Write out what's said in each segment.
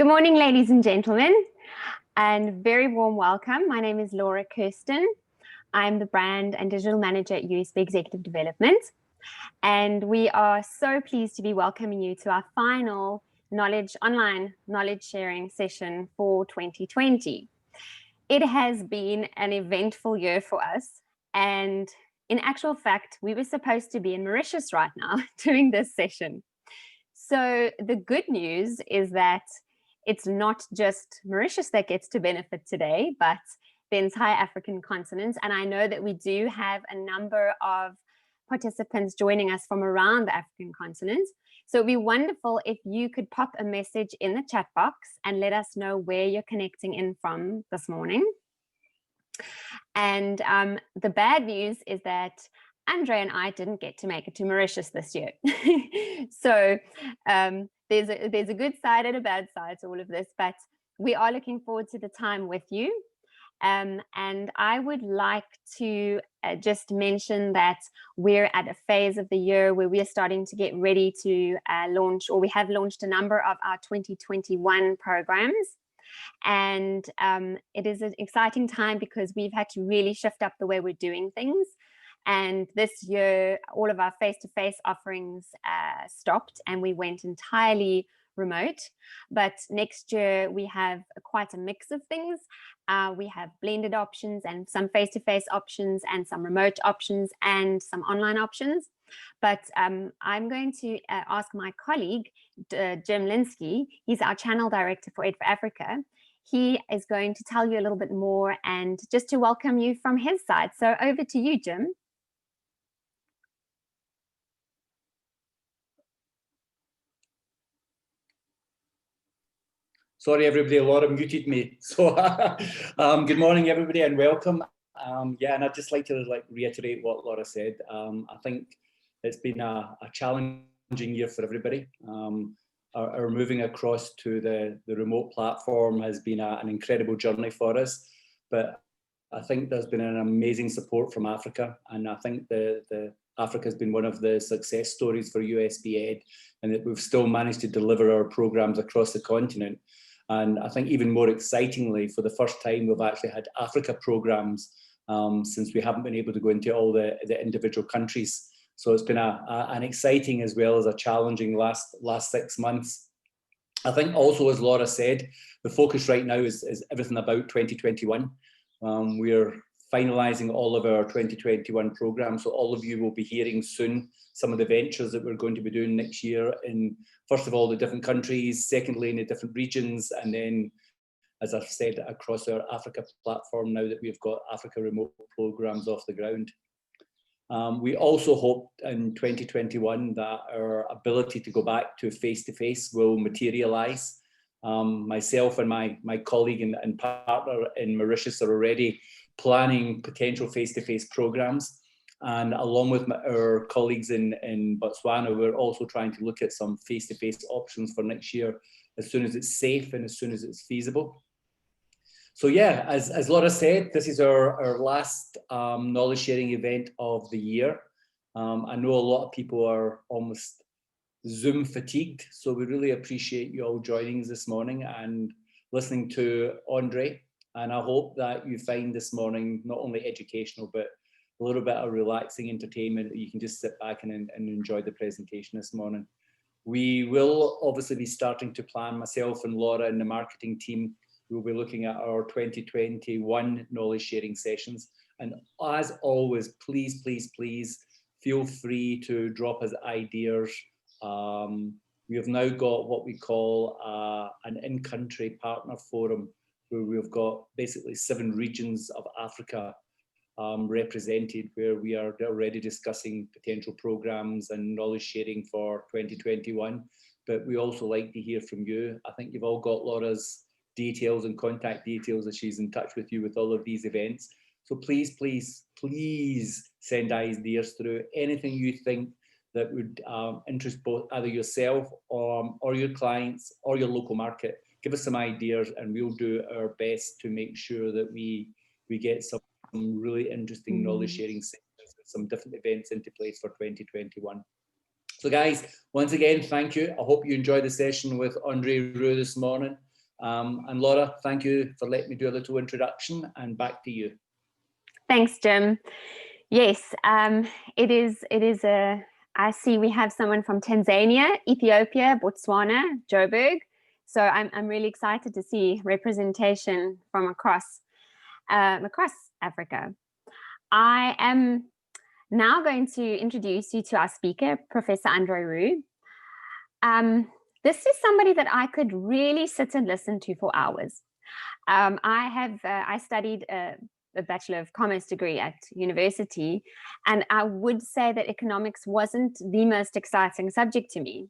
Good morning, ladies and gentlemen, and very warm welcome. My name is Laura Kirsten. I'm the brand and digital manager at USB Executive Development, and we are so pleased to be welcoming you to our final online knowledge sharing session for 2020. It has been an eventful year for us, and in actual fact, we were supposed to be in Mauritius right now doing this session. So the good news is that it's not just Mauritius that gets to benefit today, but the entire African continent. And I know that we do have a number of participants joining us from around the African continent. So it'd be wonderful if you could pop a message in the chat box and let us know where you're connecting in from this morning. And the bad news is that Andre and I didn't get to make it to Mauritius this year. So there's a good side and a bad side to all of this, but we are looking forward to the time with you. And I would like to just mention that we're at a phase of the year where we are starting to get ready to launch, or we have launched a number of our 2021 programs. And it is an exciting time because we've had to really shift up the way we're doing things. And this year, all of our face-to-face offerings stopped and we went entirely remote. But next year, we have quite a mix of things. We have blended options and some face-to-face options and some remote options and some online options. But I'm going to ask my colleague, Jim Linsky. He's our channel director for Aid for Africa. He is going to tell you a little bit more and just to welcome you from his side. So over to you, Jim. Sorry, everybody, Laura muted me. So good morning, everybody, and welcome. Yeah, and I'd just like to reiterate what Laura said. I think it's been a challenging year for everybody. Our moving across to the remote platform has been an incredible journey for us. But I think there's been an amazing support from Africa, and I think Africa has been one of the success stories for USB Ed, and that we've still managed to deliver our programs across the continent. And I think even more excitingly, for the first time, we've actually had Africa programs since we haven't been able to go into all the individual countries. So it's been an exciting as well as a challenging last 6 months. I think also, as Laura said, the focus right now is everything about 2021. We're finalising all of our 2021 programs, so all of you will be hearing soon some of the ventures that we're going to be doing next year in, first of all, the different countries, secondly, in the different regions, and then, as I've said, across our Africa platform now that we've got Africa remote programs off the ground. We also hope in 2021 that our ability to go back to face-to-face will materialise. Myself and my colleague and partner in Mauritius are already planning potential face-to-face programs, and along with our colleagues in Botswana, we're also trying to look at some face-to-face options for next year as soon as it's safe and as soon as it's feasible. So yeah, as Laura said, this is our last knowledge sharing event of the year. I know a lot of people are almost Zoom fatigued, so we really appreciate you all joining us this morning and listening to Andre. And I hope that you find this morning not only educational, but a little bit of relaxing entertainment that you can just sit back and enjoy the presentation this morning. We will obviously be starting to plan, myself and Laura and the marketing team, we'll be looking at our 2021 knowledge sharing sessions. And as always, please, please, please feel free to drop us ideas. We have now got what we call an in-country partner forum, where we've got basically 7 regions of Africa represented, where we are already discussing potential programs and knowledge sharing for 2021. But we also like to hear from you. I think you've all got Laura's details and contact details as she's in touch with you with all of these events. So please, please, please send ideas through. Anything you think that would interest both either yourself or your clients or your local market. Give us some ideas and we'll do our best to make sure that we get some really interesting knowledge sharing sessions and some different events into place for 2021. So guys, once again, thank you. I hope you enjoyed the session with André Roux this morning. And Laura, thank you for letting me do a little introduction, and back to you. Thanks, Jim. Yes, it is I see we have someone from Tanzania, Ethiopia, Botswana, Joburg. So I'm really excited to see representation from across Africa. I am now going to introduce you to our speaker, Professor André Roux. This is somebody that I could really sit and listen to for hours. I studied a Bachelor of Commerce degree at university, and I would say that economics wasn't the most exciting subject to me.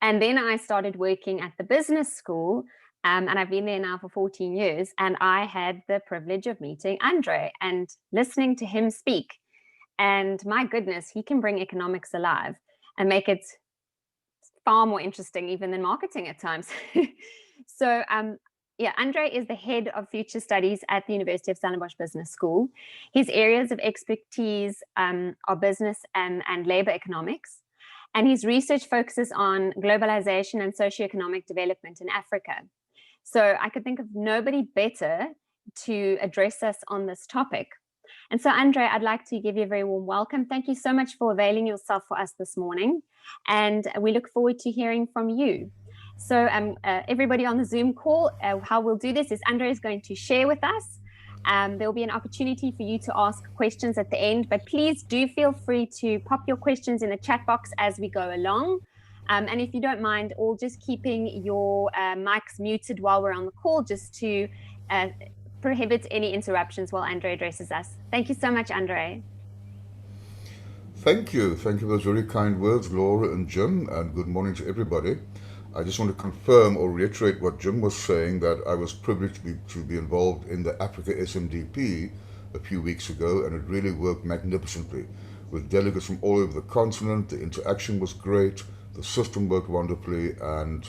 And then I started working at the business school, and I've been there now for 14 years, and I had the privilege of meeting André and listening to him speak. And my goodness, he can bring economics alive and make it far more interesting even than marketing at times. So yeah, André is the head of future studies at the University of Stellenbosch Business School. His areas of expertise are business and labor economics. And his research focuses on globalization and socioeconomic development in Africa. So I could think of nobody better to address us on this topic. And so, André, I'd like to give you a very warm welcome. Thank you so much for availing yourself for us this morning. And we look forward to hearing from you. So everybody on the Zoom call, how we'll do this is André is going to share with us. There will be an opportunity for you to ask questions at the end, but please do feel free to pop your questions in the chat box as we go along. And if you don't mind, all just keeping your mics muted while we're on the call, just to prohibit any interruptions while André addresses us. Thank you so much, André. Thank you. Thank you for those very kind words, Laura and Jim, and good morning to everybody. I just want to confirm or reiterate what Jim was saying, that I was privileged to be involved in the Africa SMDP a few weeks ago, and it really worked magnificently with delegates from all over the continent. The interaction was great, the system worked wonderfully, and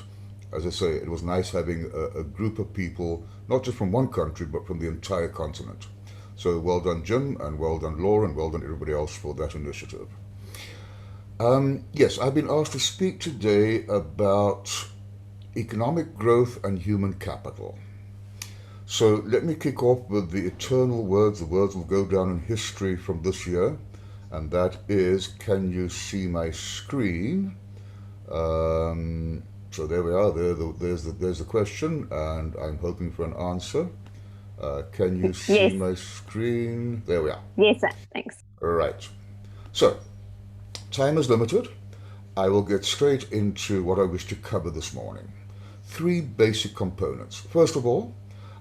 as I say, it was nice having a group of people, not just from one country, but from the entire continent. So well done, Jim, and well done, Laura, and well done everybody else for that initiative. Yes, I've been asked to speak today about economic growth and human capital. So let me kick off with the eternal words. The words will go down in history from this year, and that is, can you see my screen? So there we are. There's the question, and I'm hoping for an answer. Can you see my screen? There we are. Yes, sir. Thanks. Right. So, time is limited. I will get straight into what I wish to cover this morning. 3 basic components. First of all,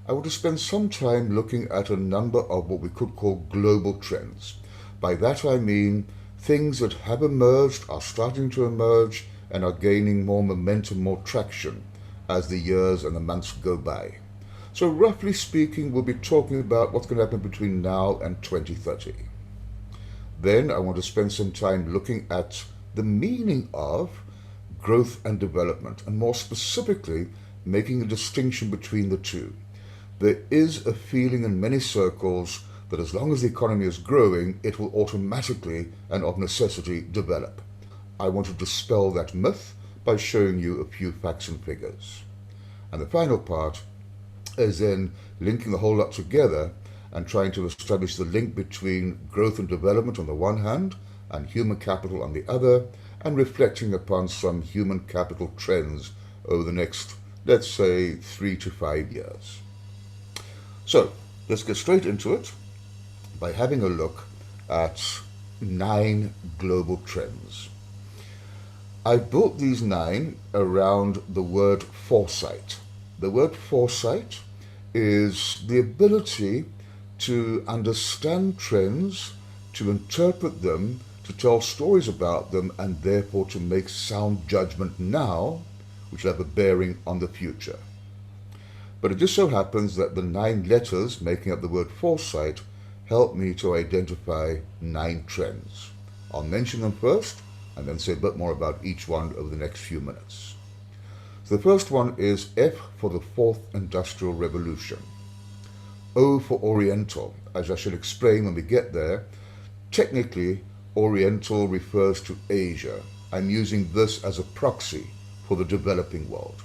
I want to spend some time looking at a number of what we could call global trends. By that I mean things that have emerged, are starting to emerge, and are gaining more momentum, more traction as the years and the months go by. So roughly speaking, we'll be talking about what's going to happen between now and 2030. Then I want to spend some time looking at the meaning of growth and development, and more specifically, making a distinction between the two. There is a feeling in many circles that as long as the economy is growing, it will automatically and of necessity develop. I want to dispel that myth by showing you a few facts and figures. And the final part is then linking the whole lot together and trying to establish the link between growth and development on the one hand and human capital on the other, and reflecting upon some human capital trends over the next, let's say, 3 to 5 years. So let's get straight into it by having a look at 9 global trends. I built these 9 around the word foresight. The word foresight is the ability to understand trends, to interpret them, to tell stories about them, and therefore to make sound judgment now, which will have a bearing on the future. But it just so happens that the 9 letters making up the word foresight help me to identify 9 trends. I'll mention them first, and then say a bit more about each one over the next few minutes. So the first one is F for the 4th Industrial Revolution. O for Oriental. As I shall explain when we get there, technically Oriental refers to Asia. I'm using this as a proxy for the developing world.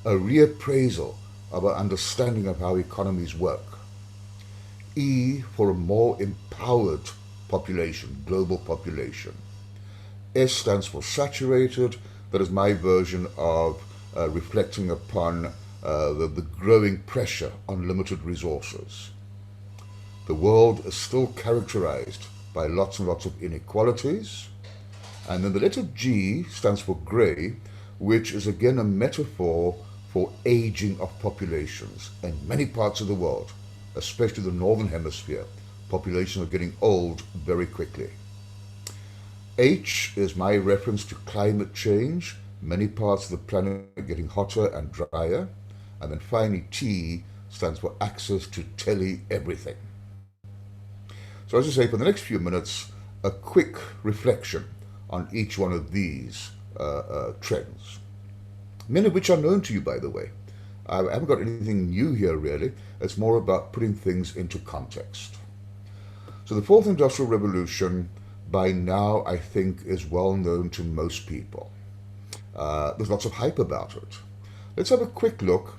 a reappraisal of our understanding of how economies work. E for a more empowered population, global population. S stands for saturated. That is my version of reflecting upon the growing pressure on limited resources. The world is still characterized by lots and lots of inequalities. And then the letter G stands for grey, which is again a metaphor for aging of populations. In many parts of the world, especially the northern hemisphere, populations are getting old very quickly. H is my reference to climate change. Many parts of the planet are getting hotter and drier. And then finally, T stands for access to everything. So as I say, for the next few minutes, a quick reflection on each one of these trends. Many of which are known to you, by the way. I haven't got anything new here, really. It's more about putting things into context. So the Fourth Industrial Revolution, by now, I think, is well known to most people. There's lots of hype about it. Let's have a quick look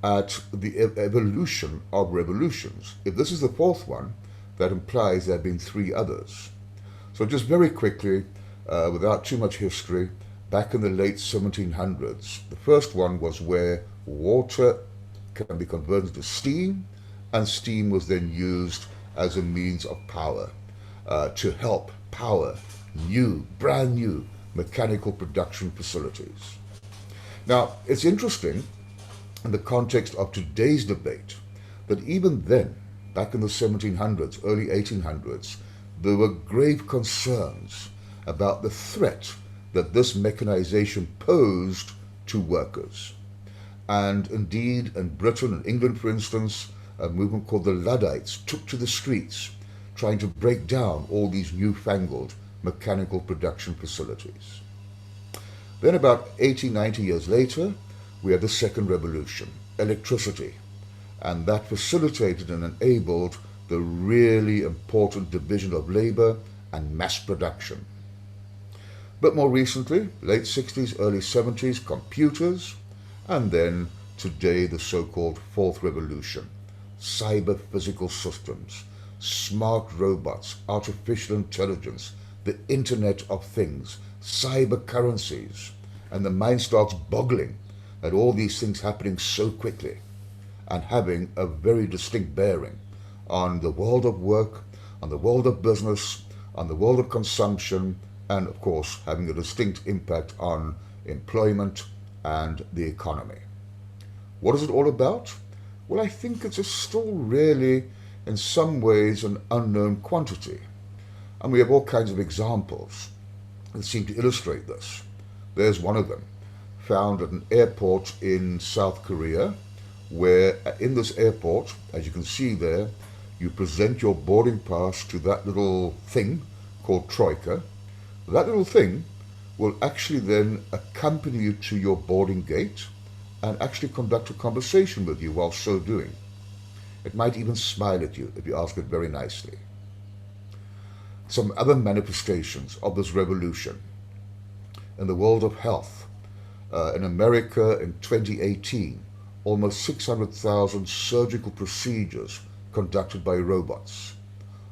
at the evolution of revolutions. If this is the fourth one, that implies there have been three others. So just very quickly, without too much history, back in the late 1700s, the first one was where water can be converted to steam, and steam was then used as a means of power to help power brand new mechanical production facilities. Now, it's interesting in the context of today's debate that even then, back in the 1700s, early 1800s, there were grave concerns about the threat that this mechanization posed to workers. And indeed, in Britain and England, for instance, a movement called the Luddites took to the streets, trying to break down all these newfangled mechanical production facilities. Then about 80, 90 years later, we had the second revolution, electricity, and that facilitated and enabled the really important division of labor and mass production. But more recently, late 60s, early 70s, computers, and then today the so-called fourth revolution, cyber physical systems, smart robots, artificial intelligence, the Internet of Things, cyber currencies, and the mind starts boggling at all these things happening so quickly and having a very distinct bearing on the world of work, on the world of business, on the world of consumption, and of course having a distinct impact on employment and the economy. What is it all about? Well, I think it's still really, in some ways, an unknown quantity. And we have all kinds of examples that seem to illustrate this. There's one of them, found at an airport in South Korea, where in this airport, as you can see there, you present your boarding pass to that little thing called Troika. That little thing will actually then accompany you to your boarding gate and actually conduct a conversation with you while so doing. It might even smile at you if you ask it very nicely. Some other manifestations of this revolution in the world of health. In America in 2018, almost 600,000 surgical procedures conducted by robots.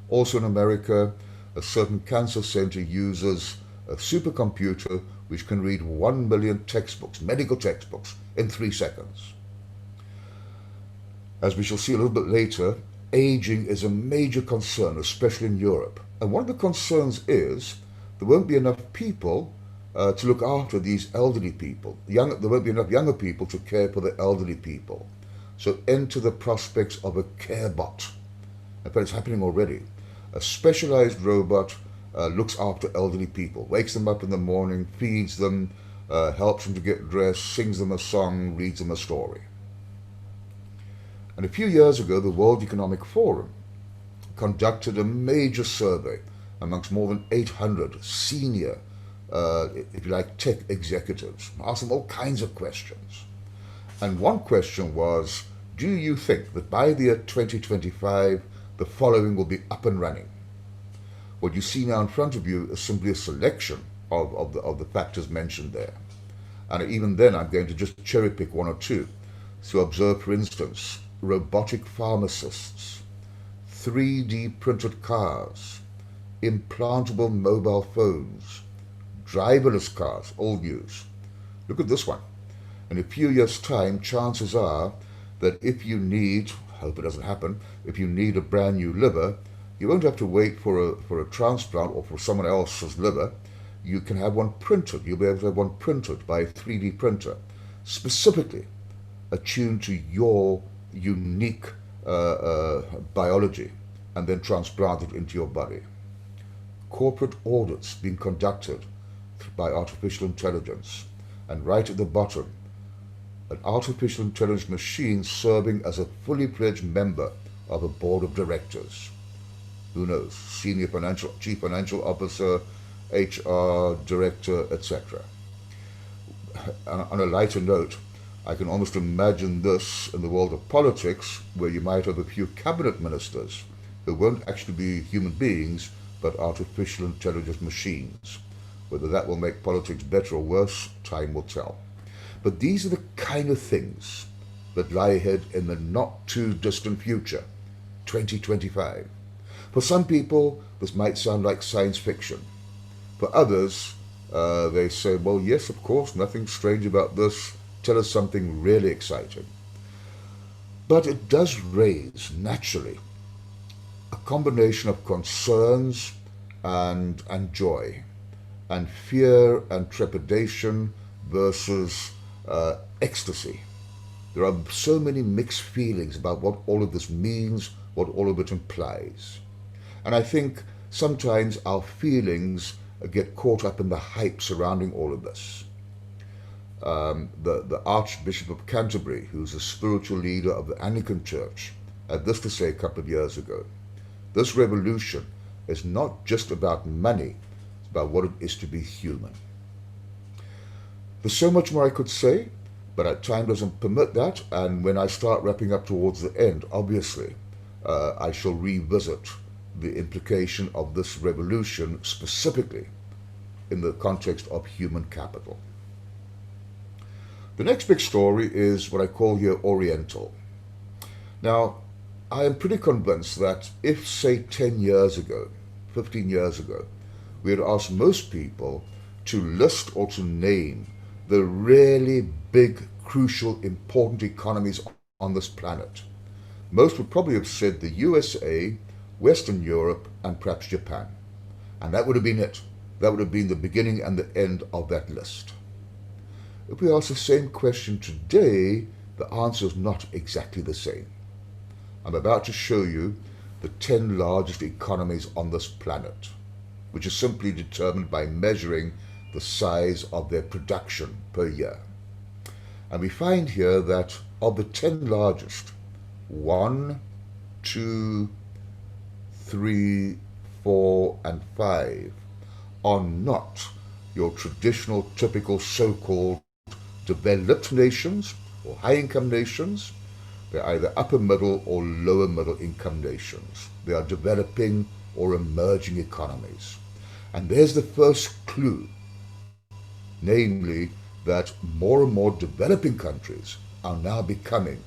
Also in America, a certain cancer center uses a supercomputer which can read 1 million textbooks, medical textbooks, in 3 seconds. As we shall see a little bit later, aging is a major concern, especially in Europe. And one of the concerns is there won't be enough people to look after these elderly people. There won't be enough younger people to care for the elderly people. So enter the prospects of a care bot. In fact, it's happening already. A specialized robot looks after elderly people, wakes them up in the morning, feeds them, helps them to get dressed, sings them a song, reads them a story. And a few years ago, the World Economic Forum conducted a major survey amongst more than 800 senior, if you like, tech executives, asked them all kinds of questions. And one question was, do you think that by the year 2025, the following will be up and running? What you see now in front of you is simply a selection of the factors mentioned there. And even then, I'm going to just cherry pick one or two. So observe, for instance, robotic pharmacists, 3D printed cars, implantable mobile phones, driverless cars, old news. Look at this one. In a few years' time, chances are that if you need, hope it doesn't happen, if you need a brand new liver, you won't have to wait for a transplant or for someone else's liver. You can have one printed. You'll be able to have one printed by a 3D printer, specifically attuned to your unique biology, and then transplanted into your body. Corporate audits being conducted by artificial intelligence, and right at the bottom, an artificial intelligence machine serving as a fully fledged member of a board of directors. Who knows? Chief financial officer, HR director, etc. On a lighter note, I can almost imagine this in the world of politics, where you might have a few cabinet ministers who won't actually be human beings, but artificial intelligence machines. Whether that will make politics better or worse, time will tell. But these are the kind of things that lie ahead in the not too distant future, 2025. For some people, this might sound like science fiction. For others, they say, well, yes, of course, nothing strange about this. Tell us something really exciting. But it does raise, naturally, a combination of concerns and joy, and fear and trepidation versus ecstasy. There are so many mixed feelings about what all of this means, what all of it implies. And I think sometimes our feelings get caught up in the hype surrounding all of this. The Archbishop of Canterbury, who's a spiritual leader of the Anglican Church, had this to say a couple of years ago. This revolution is not just about money, it's about what it is to be human. There's so much more I could say, but time doesn't permit that, and when I start wrapping up towards the end, obviously, I shall revisit the implication of this revolution specifically in the context of human capital. The next big story is what I call here Oriental. Now, I am pretty convinced that if, say, 10 years ago, 15 years ago, we had asked most people to list or to name the really big, crucial, important economies on this planet, most would probably have said the USA, Western Europe, and perhaps Japan. And that would have been it. That would have been the beginning and the end of that list. If we ask the same question today, the answer is not exactly the same. I'm about to show you the 10 largest economies on this planet, which is simply determined by measuring the size of their production per year. And we find here that of the 10 largest, 1, 2, 3, 4, and 5 are not your traditional, typical so-called developed nations or high-income nations. They're either upper middle or lower middle income nations. They are developing or emerging economies. And there's the first clue, namely that more and more developing countries are now becoming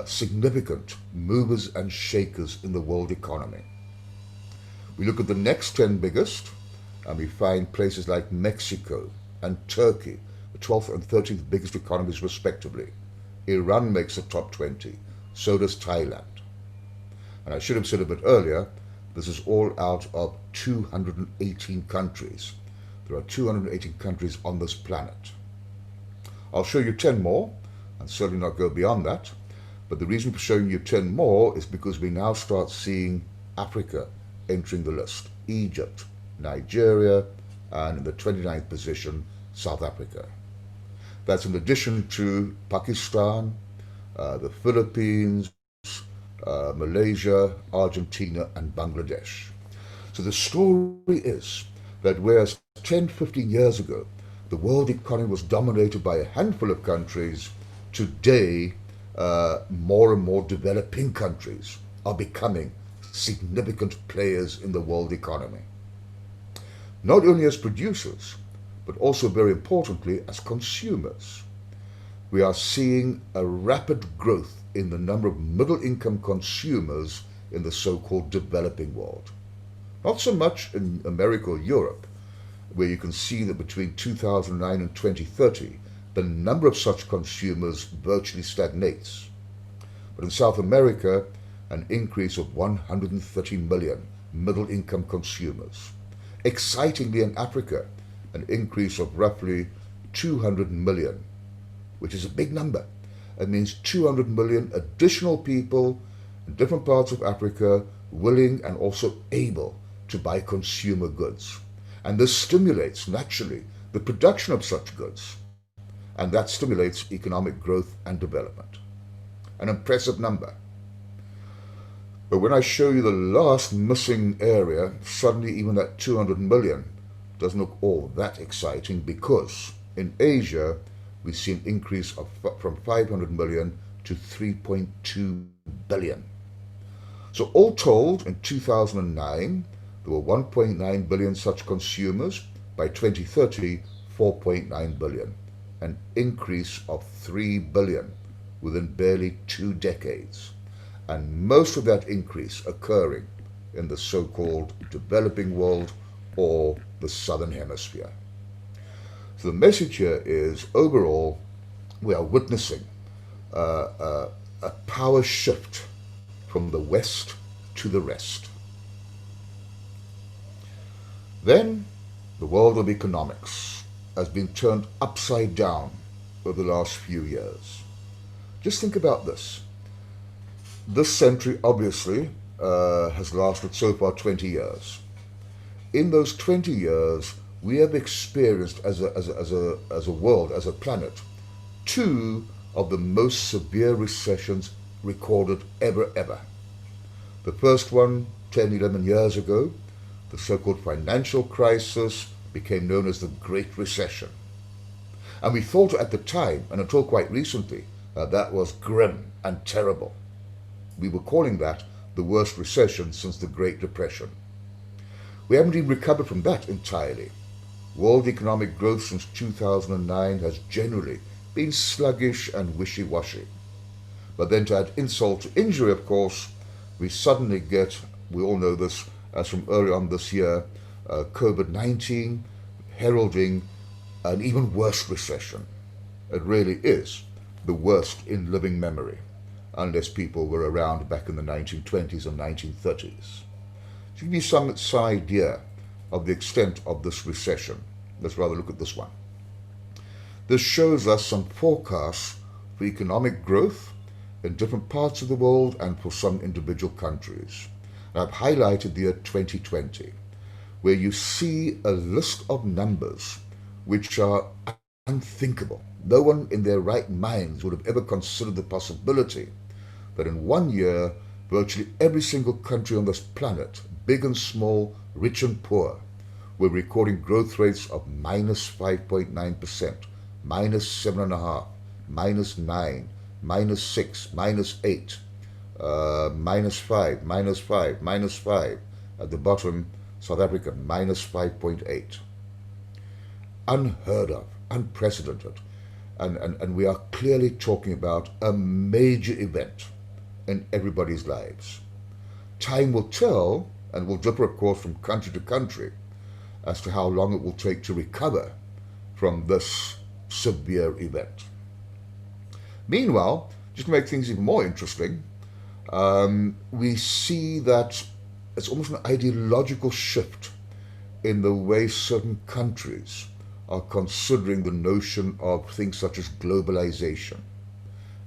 significant movers and shakers in the world economy. We look at the next 10 biggest, and we find places like Mexico and Turkey, the 12th and 13th biggest economies respectively. Iran makes the top 20, so does Thailand. And I should have said a bit earlier, this is all out of 218 countries. There are 218 countries on this planet. I'll show you 10 more, and certainly not go beyond that. But the reason for showing you 10 more is because we now start seeing Africa entering the list. Egypt, Nigeria, and in the 29th position, South Africa. That's in addition to Pakistan, the Philippines, Malaysia, Argentina, and Bangladesh. So the story is that whereas 10, 15 years ago, the world economy was dominated by a handful of countries, today more and more developing countries are becoming significant players in the world economy. Not only as producers, but also very importantly as consumers. We are seeing a rapid growth in the number of middle-income consumers in the so-called developing world. Not so much in America or Europe, where you can see that between 2009 and 2030, the number of such consumers virtually stagnates. But in South America, an increase of 130 million middle-income consumers. Excitingly in Africa, an increase of roughly 200 million, which is a big number. It means 200 million additional people in different parts of Africa willing and also able to buy consumer goods. And this stimulates, naturally, the production of such goods. And that stimulates economic growth and development. An impressive number. But when I show you the last missing area, suddenly even that 200 million doesn't look all that exciting, because in Asia, we see an increase from 500 million to 3.2 billion. So all told, in 2009, there were 1.9 billion such consumers. By 2030, 4.9 billion, an increase of 3 billion within barely 2 decades. And most of that increase occurring in the so-called developing world or the Southern Hemisphere. So the message here is, overall, we are witnessing a power shift from the West to the rest. Then, the world of economics has been turned upside down over the last few years. Just think about this. This century, obviously, has lasted so far 20 years. In those 20 years, we have experienced as a world, as a planet, 2 of the most severe recessions recorded ever. The first one, 10, 11 years ago, the so-called financial crisis, became known as the Great Recession. And we thought at the time, and until quite recently, that was grim and terrible. We were calling that the worst recession since the Great Depression. We haven't even recovered from that entirely. World economic growth since 2009 has generally been sluggish and wishy-washy. But then, to add insult to injury, of course, we suddenly get, we all know this as from early on this year, COVID-19 heralding an even worse recession. It really is the worst in living memory, unless people were around back in the 1920s and 1930s. To give you some idea of the extent of this recession, let's rather look at this one. This shows us some forecasts for economic growth in different parts of the world and for some individual countries. And I've highlighted the year 2020, where you see a list of numbers which are unthinkable. No one in their right minds would have ever considered the possibility that in 1 year, virtually every single country on this planet, big and small, rich and poor, were recording growth rates of minus 5.9%, minus 7.5%, minus 9%, minus 6%, minus 8%, minus 5%, minus 5%, minus 5%. At the bottom, South Africa, minus 5.8%. Unheard of, unprecedented. And we are clearly talking about a major event in everybody's lives. Time will tell, and will differ, of course, from country to country, as to how long it will take to recover from this severe event. Meanwhile, just to make things even more interesting, we see that it's almost an ideological shift in the way certain countries are considering the notion of things such as globalization.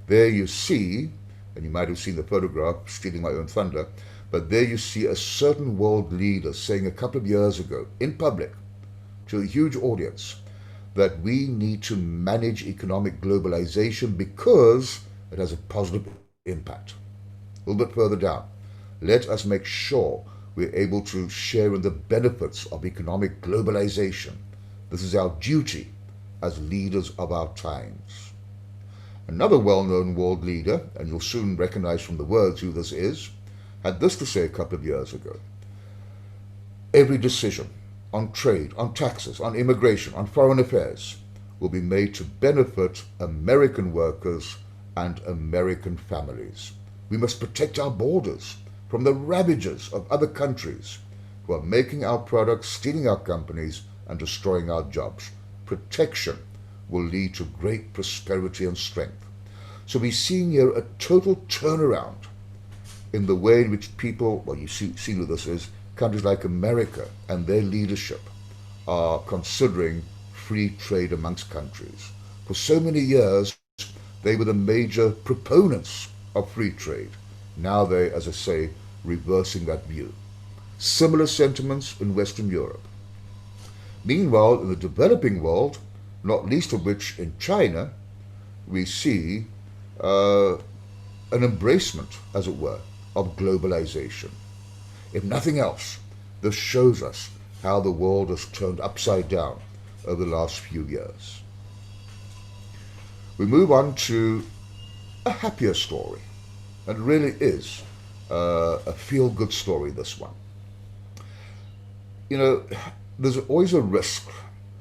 There you see, and you might have seen the photograph, stealing my own thunder, but there you see a certain world leader saying a couple of years ago in public to a huge audience that we need to manage economic globalization because it has a positive impact. A little bit further down, let us make sure we're able to share in the benefits of economic globalization. This is our duty as leaders of our times. Another well-known world leader, and you'll soon recognize from the words who this is, had this to say a couple of years ago. Every decision on trade, on taxes, on immigration, on foreign affairs will be made to benefit American workers and American families. We must protect our borders from the ravages of other countries who are making our products, stealing our companies, and destroying our jobs. Protection will lead to great prosperity and strength. So we're seeing here a total turnaround in the way in which people, well, you see what this is, countries like America and their leadership are considering free trade amongst countries. For so many years, they were the major proponents of free trade. Now they, as I say, reversing that view. Similar sentiments in Western Europe. Meanwhile, in the developing world, not least of which in China, we see an embracement, as it were, of globalization. If nothing else, this shows us how the world has turned upside down over the last few years. We move on to a happier story, and it really is a feel-good story, this one. You know, there's always a risk,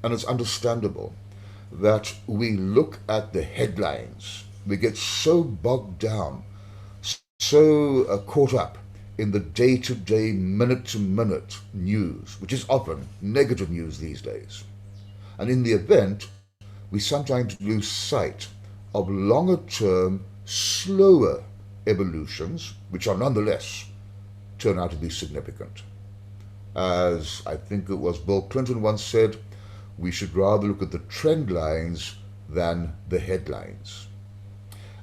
and it's understandable, that we look at the headlines. We get so bogged down, so caught up in the day-to-day, minute-to-minute news, which is often negative news these days. And in the event, we sometimes lose sight of longer-term, slower evolutions, which are nonetheless turn out to be significant. As I think it was Bill Clinton once said, we should rather look at the trend lines than the headlines.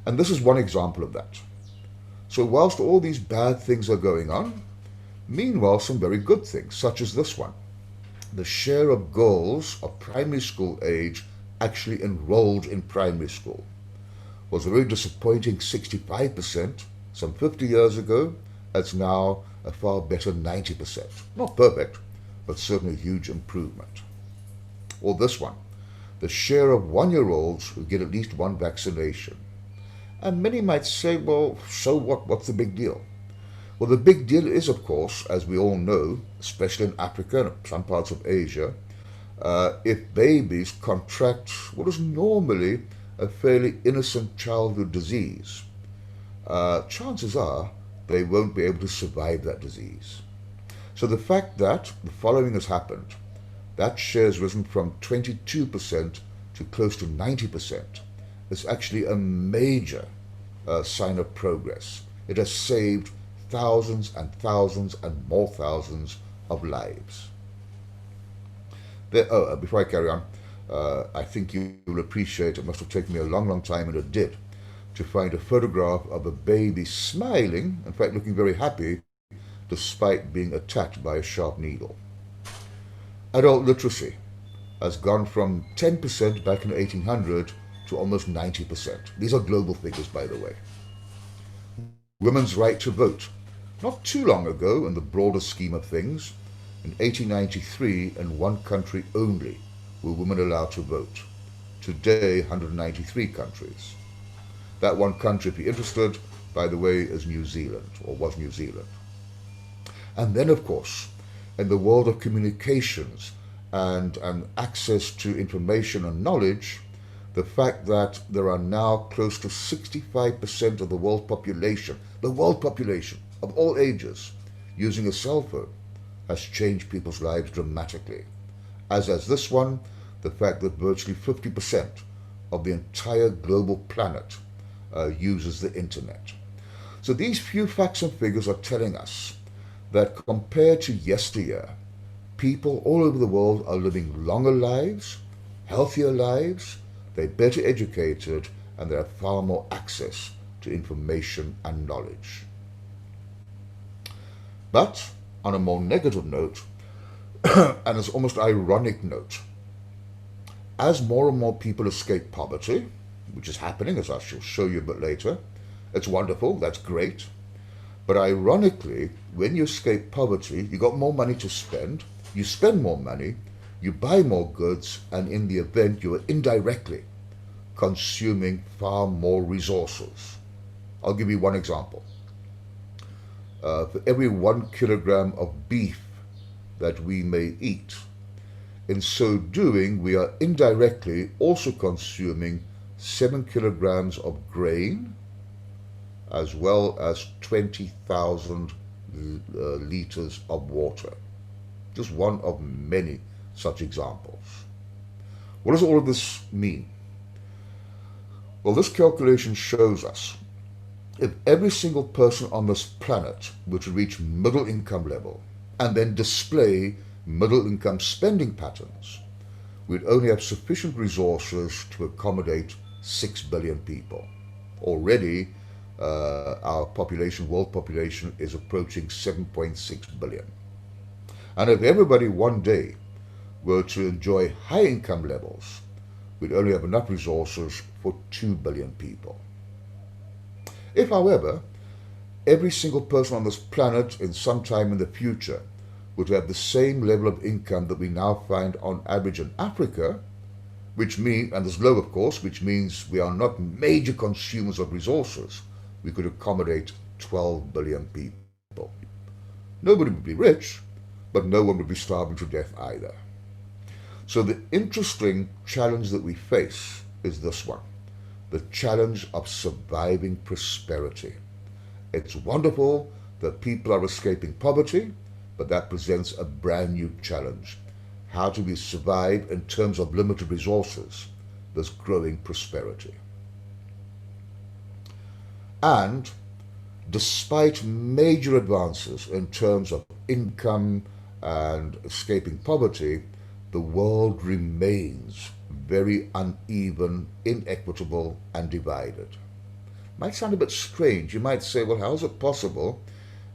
And this is one example of that. So whilst all these bad things are going on, meanwhile some very good things, such as this one. The share of girls of primary school age actually enrolled in primary school was a very disappointing 65% some 50 years ago. It's now a far better 90%. Not perfect, but certainly a huge improvement. Or this one, the share of one-year-olds who get at least one vaccination. And many might say, well, so what? What's the big deal? Well, the big deal is, of course, as we all know, especially in Africa and some parts of Asia, if babies contract what is normally a fairly innocent childhood disease, chances are they won't be able to survive that disease. So the fact that the following has happened, that share has risen from 22% to close to 90%, is actually a major sign of progress. It has saved thousands and thousands and more thousands of lives. Before I carry on, I think you will appreciate, it must have taken me a long, long time, and it did, to find a photograph of a baby smiling, in fact looking very happy, despite being attacked by a sharp needle. Adult literacy has gone from 10% back in 1800 to almost 90%. These are global figures, by the way. Women's right to vote. Not too long ago, in the broader scheme of things, in 1893, in one country only were women allowed to vote. Today, 193 countries. That one country, if you're interested, by the way, is New Zealand, or was New Zealand. And then, of course, in the world of communications and access to information and knowledge, the fact that there are now close to 65% of the world population of all ages, using a cell phone, has changed people's lives dramatically. As this one, the fact that virtually 50% of the entire global planet uses the internet. So these few facts and figures are telling us that compared to yesteryear, people all over the world are living longer lives, healthier lives, they're better educated, and they have far more access to information and knowledge. But on a more negative note, and as almost ironic note, as more and more people escape poverty, which is happening, as I shall show you a bit later, it's wonderful, that's great. But ironically, when you escape poverty, you got more money to spend, you spend more money, you buy more goods, and in the event you are indirectly consuming far more resources. I'll give you one example. For every 1 kilogram of beef that we may eat, In so doing, we are indirectly also consuming 7 kilograms of grain as well as 20,000 liters of water. Just one of many such examples. What does all of this mean? Well, this calculation shows us if every single person on this planet were to reach middle income level and then display middle income spending patterns, we'd only have sufficient resources to accommodate 6 billion people. Already, our population, world population, is approaching 7.6 billion. And if everybody one day were to enjoy high income levels, we'd only have enough resources for 2 billion people. If, however, every single person on this planet in some time in the future would have the same level of income that we now find on average in Africa, which means, and this low of course, which means we are not major consumers of resources, we could accommodate 12 billion people. Nobody would be rich, but no one would be starving to death either. So the interesting challenge that we face is this one, the challenge of surviving prosperity. It's wonderful that people are escaping poverty, but that presents a brand new challenge. How do we survive in terms of limited resources, this growing prosperity? And despite major advances in terms of income and escaping poverty, the world remains very uneven, inequitable, and divided. Might sound a bit strange. You might say, well, how is it possible?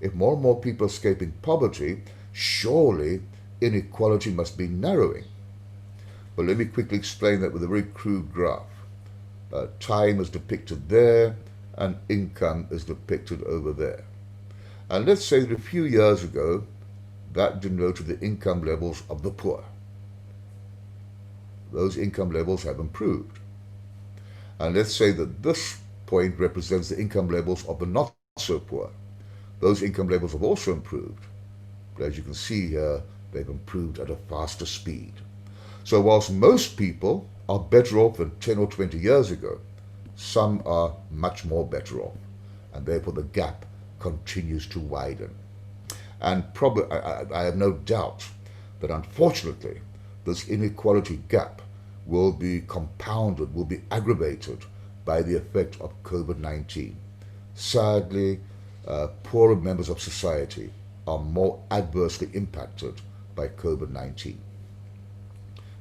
If more and more people are escaping poverty, surely inequality must be narrowing. But let me quickly explain that with a very crude graph. Time is depicted there, and income is depicted over there. And let's say that a few years ago, that denoted the income levels of the poor. Those income levels have improved. And let's say that this point represents the income levels of the not so poor. Those income levels have also improved. But as you can see here, they've improved at a faster speed. So whilst most people are better off than 10 or 20 years ago, some are much more better off. And therefore the gap continues to widen. And probably, I have no doubt that unfortunately, this inequality gap will be compounded, will be aggravated by the effect of COVID-19. Sadly, poorer members of society are more adversely impacted by COVID-19.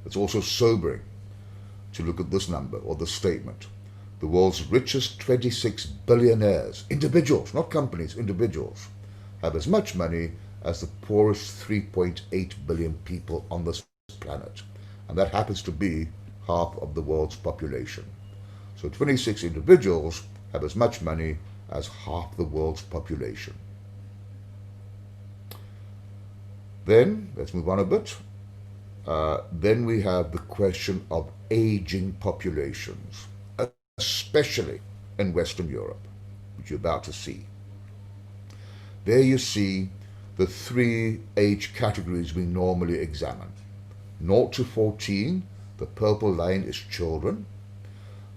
It's also sobering to look at this number or this statement. The world's richest 26 billionaires, individuals, not companies, individuals, have as much money as the poorest 3.8 billion people on this planet. And that happens to be half of the world's population. So 26 individuals have as much money as half the world's population. Then, let's move on a bit. Then we have the question of aging populations, especially in Western Europe, which you're about to see. There you see the three age categories we normally examine. 0 to 14, the purple line is children.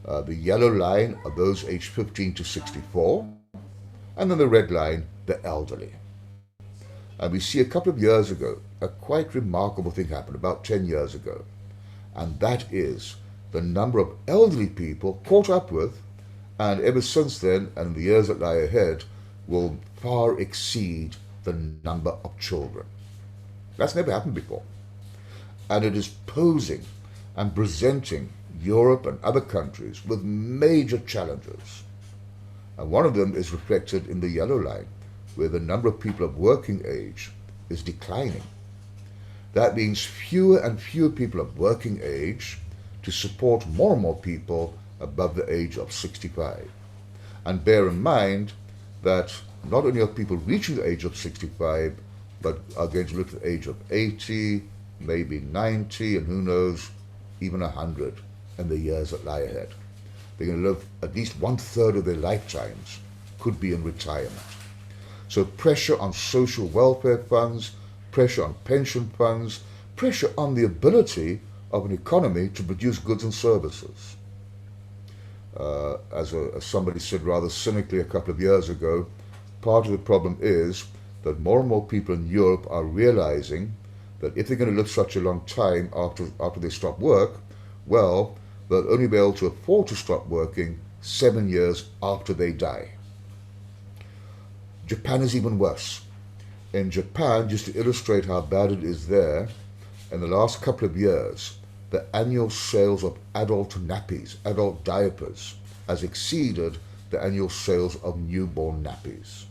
The yellow line are those aged 15 to 64. And then the red line, the elderly. And we see a couple of years ago, a quite remarkable thing happened, about 10 years ago. And that is the number of elderly people caught up with, and ever since then, and the years that lie ahead, will far exceed the number of children. That's never happened before. And it is posing and presenting Europe and other countries with major challenges. And one of them is reflected in the yellow line, where the number of people of working age is declining. That means fewer and fewer people of working age to support more and more people above the age of 65. And bear in mind that not only are people reaching the age of 65, but are going to live to the age of 80, maybe 90, and who knows, even 100 in the years that lie ahead. They're going to live at least 1/3 of their lifetimes, could be in retirement. So pressure on social welfare funds, pressure on pension funds, pressure on the ability of an economy to produce goods and services. As somebody said rather cynically a couple of years ago, part of the problem is that more and more people in Europe are realizing that if they're going to live such a long time after they stop work, well, they'll only be able to afford to stop working 7 years after they die. Japan is even worse. In Japan, just to illustrate how bad it is there, in the last couple of years, the annual sales of adult nappies, adult diapers, has exceeded the annual sales of newborn nappies.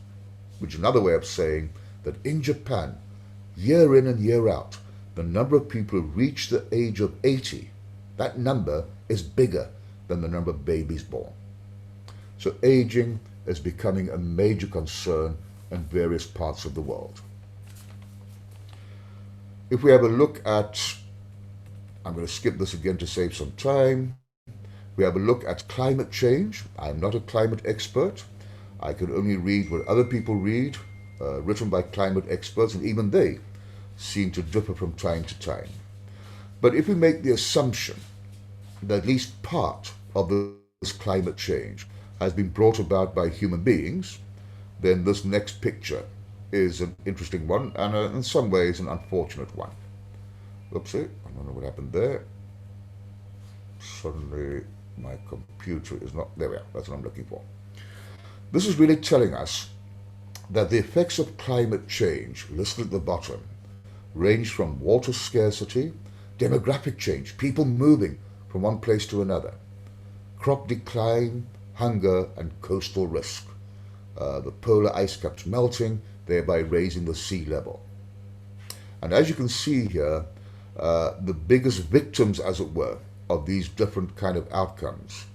Which is another way of saying that in Japan, year in and year out, the number of people who reach the age of 80, that number is bigger than the number of babies born. So aging is becoming a major concern in various parts of the world. If we have a look at, I'm going to skip this again to save some time. We have a look at climate change. I'm not a climate expert. I can only read what other people read, written by climate experts, and even they seem to differ from time to time. But if we make the assumption that at least part of this climate change has been brought about by human beings, then this next picture is an interesting one and in some ways an unfortunate one. Oopsie, I don't know what happened there. Suddenly my computer is not, there we are, that's what I'm looking for. This is really telling us that the effects of climate change listed at the bottom range from water scarcity, demographic change, people moving from one place to another, crop decline, hunger, and coastal risk. The polar ice caps melting, thereby raising the sea level. And as you can see here, the biggest victims, as it were, of these different kind of outcomes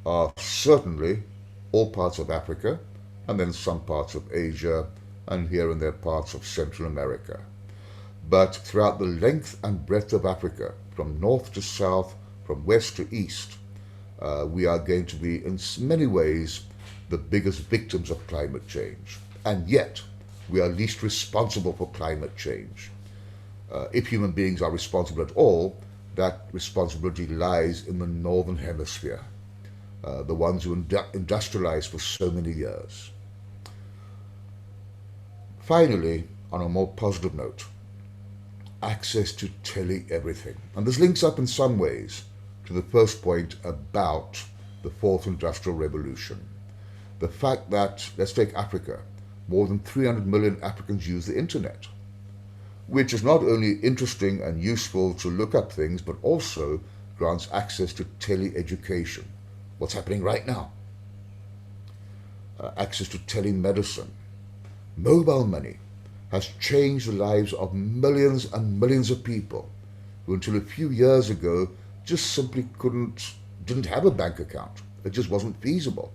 are certainly all parts of Africa, and then some parts of Asia, and here and there parts of Central America. But throughout the length and breadth of Africa, from north to south, from west to east, we are going to be, in many ways, the biggest victims of climate change. And yet, we are least responsible for climate change. If human beings are responsible at all, that responsibility lies in the northern hemisphere, the ones who industrialized for so many years. Finally, on a more positive note, access to everything. And this links up in some ways to the first point about the fourth industrial revolution. The fact that, let's take Africa, more than 300 million Africans use the internet, which is not only interesting and useful to look up things, but also grants access to tele-education, what's happening right now, access to telemedicine. Mobile money has changed the lives of millions and millions of people who until a few years ago just simply didn't have a bank account. It just wasn't feasible.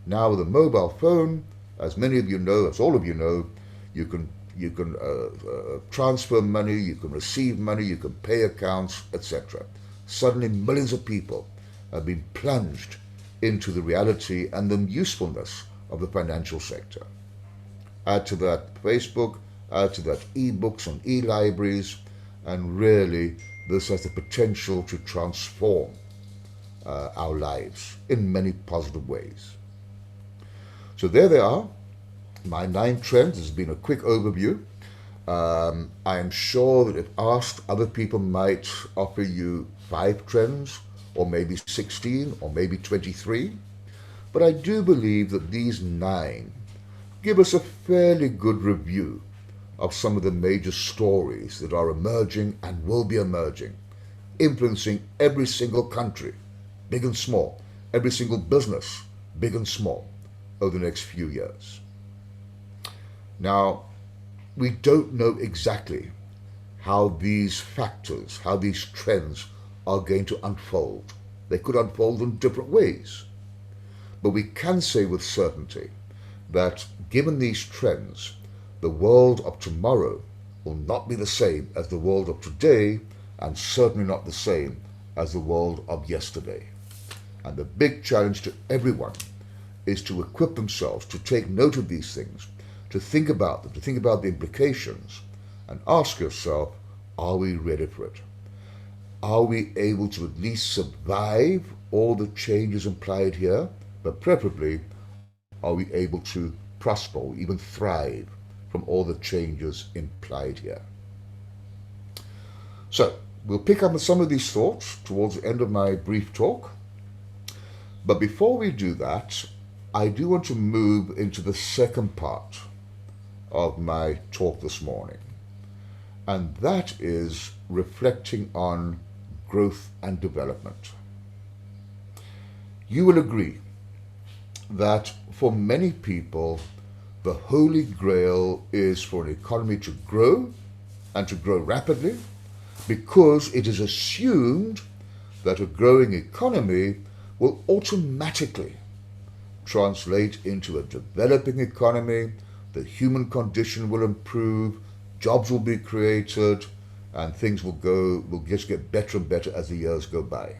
Now with a mobile phone, as many of you know, as all of you know, you can transfer money, you can receive money, you can pay accounts, etc. Suddenly millions of people have been plunged into the reality and the usefulness of the financial sector. Add to that Facebook, add to that e-books and e-libraries, and really this has the potential to transform our lives in many positive ways. So there they are, my 9 trends. This has been a quick overview. I am sure that if asked, other people might offer you 5 trends, or maybe 16, or maybe 23. But I do believe that these 9 give us a fairly good review of some of the major stories that are emerging and will be emerging, influencing every single country, big and small, every single business, big and small, over the next few years. Now, we don't know exactly how these factors, how these trends are going to unfold. They could unfold in different ways. But we can say with certainty that given these trends, the world of tomorrow will not be the same as the world of today, and certainly not the same as the world of yesterday. And the big challenge to everyone is to equip themselves to take note of these things, to think about them, to think about the implications, and ask yourself, Are we ready for it? Are we able to at least survive all the changes implied here? But preferably, are we able to prosper or even thrive from all the changes implied here? So, we'll pick up on some of these thoughts towards the end of my brief talk. But before we do that, I do want to move into the second part of my talk this morning. And that is reflecting on growth and development. You will agree that for many people, the holy grail is for an economy to grow and to grow rapidly, because it is assumed that a growing economy will automatically translate into a developing economy, the human condition will improve, jobs will be created, and things will just get better and better as the years go by.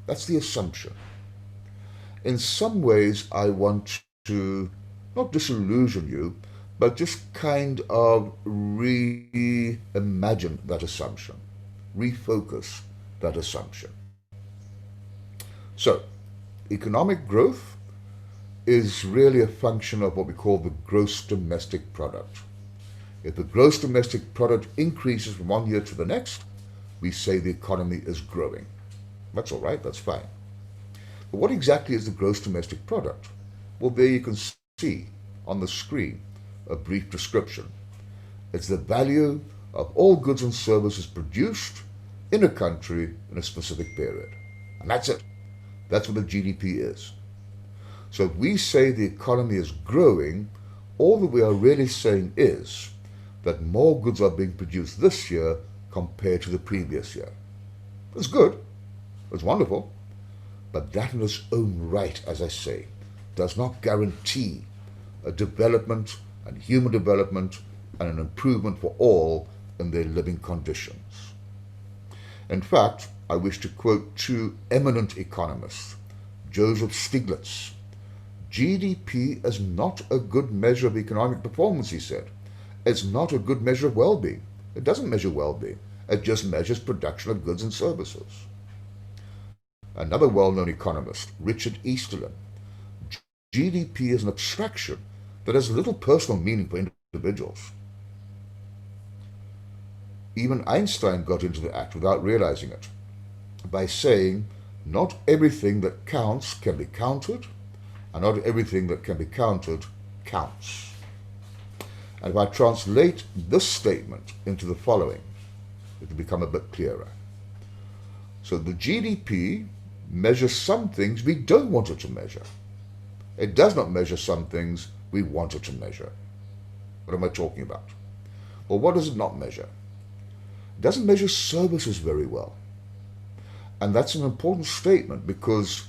That's the assumption. In some ways, I want to not disillusion you, but just kind of reimagine that assumption, refocus that assumption. So, economic growth is really a function of what we call the gross domestic product. If the gross domestic product increases from one year to the next, we say the economy is growing. That's all right, that's fine. But what exactly is the gross domestic product? Well, there you can see on the screen a brief description. It's the value of all goods and services produced in a country in a specific period. And that's it. That's what the GDP is. So if we say the economy is growing, all that we are really saying is that more goods are being produced this year compared to the previous year. It's good. It's wonderful. But that in its own right, as I say, does not guarantee a development and human development and an improvement for all in their living conditions. In fact, I wish to quote two eminent economists, Joseph Stiglitz. GDP is not a good measure of economic performance, he said. It's not a good measure of well-being. It doesn't measure well-being. It just measures production of goods and services. Another well-known economist, Richard Easterlin. GDP is an abstraction that has little personal meaning for individuals. Even Einstein got into the act without realizing it, by saying, not everything that counts can be counted, and not everything that can be counted counts. And if I translate this statement into the following, it will become a bit clearer. So the GDP measures some things we don't want it to measure. It does not measure some things we want it to measure. What am I talking about? Well, what does it not measure? It doesn't measure services very well. And that's an important statement, because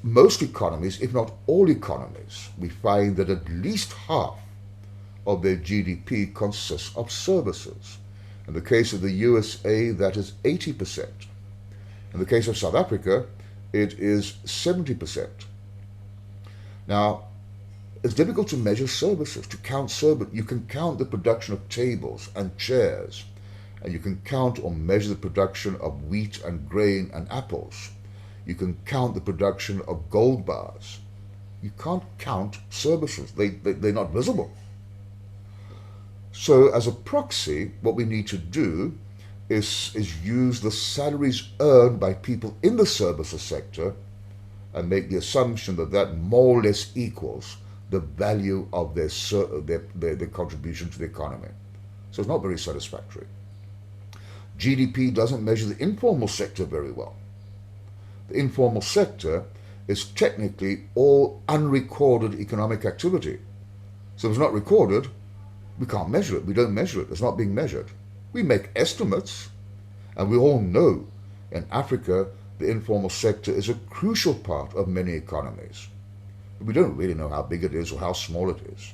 most economies, if not all economies, we find that at least half of their GDP consists of services. In the case of the USA, that is 80%. In the case of South Africa, it is 70%. Now, it's difficult to measure services, to count services. You can count the production of tables and chairs, and you can count or measure the production of wheat and grain and apples. You can count the production of gold bars. You can't count services. They're not visible. So as a proxy, what we need to do is use the salaries earned by people in the services sector and make the assumption that that more or less equals the value of their contribution to the economy. So it's not very satisfactory. GDP doesn't measure the informal sector very well. The informal sector is technically all unrecorded economic activity. So if it's not recorded, we can't measure it. We don't measure it. It's not being measured. We make estimates, and we all know in Africa the informal sector is a crucial part of many economies. But we don't really know how big it is or how small it is.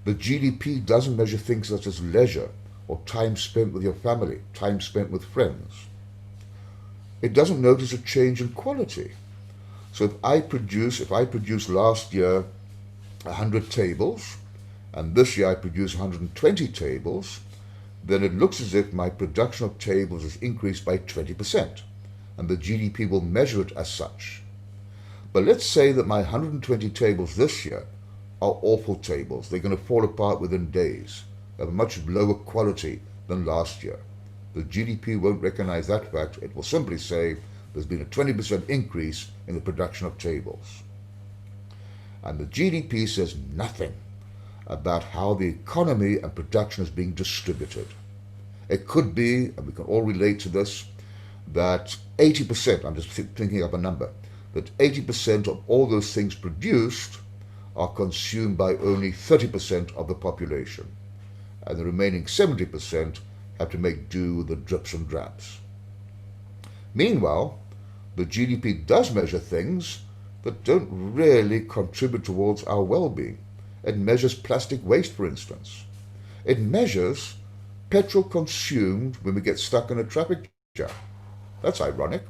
The GDP doesn't measure things such as leisure or time spent with your family, time spent with friends. It doesn't notice a change in quality. So if I produced last year 100 tables, and this year I produce 120 tables, then it looks as if my production of tables has increased by 20%, and the GDP will measure it as such. But let's say that my 120 tables this year are awful tables. They're going to fall apart within days, of a much lower quality than last year. The GDP won't recognize that fact. It will simply say there's been a 20% increase in the production of tables. And the GDP says nothing about how the economy and production is being distributed. It could be, and we can all relate to this, that 80%, I'm just thinking of a number, that 80% of all those things produced are consumed by only 30% of the population, and the remaining 70% have to make do with the drips and drabs. Meanwhile, the GDP does measure things that don't really contribute towards our well-being. It measures plastic waste, for instance. It measures petrol consumed when we get stuck in a traffic jam. That's ironic.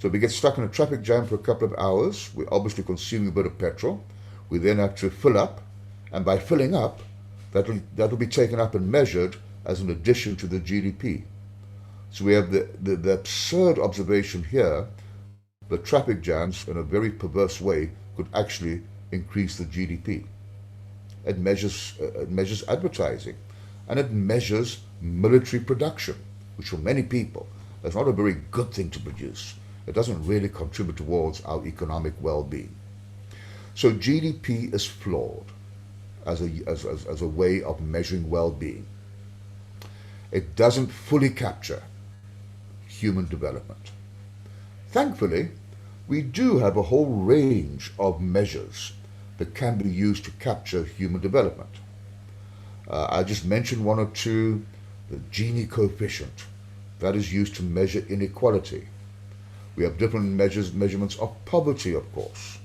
So we get stuck in a traffic jam for a couple of hours. We're obviously consuming a bit of petrol. We then have to fill up, and by filling up, that'll be taken up and measured as an addition to the GDP. So we have the absurd observation here that traffic jams, in a very perverse way, could actually increase the GDP. It measures advertising, and it measures military production, which for many people is not a very good thing to produce. It doesn't really contribute towards our economic well-being. So GDP is flawed as a way of measuring well-being. It doesn't fully capture human development. Thankfully, we do have a whole range of measures that can be used to capture human development. I just mentioned one or two. The Gini coefficient, that is used to measure inequality. We have different measurements of poverty, of course.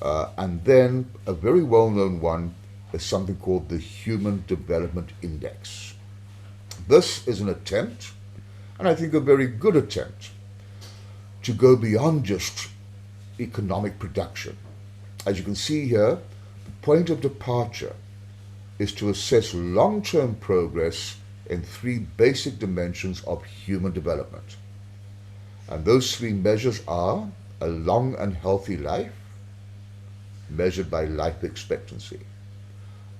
And then a very well-known one is something called the Human Development Index. This is an attempt, and I think a very good attempt, to go beyond just economic production. As you can see here, the point of departure is to assess long-term progress in three basic dimensions of human development. And those three measures are a long and healthy life, measured by life expectancy;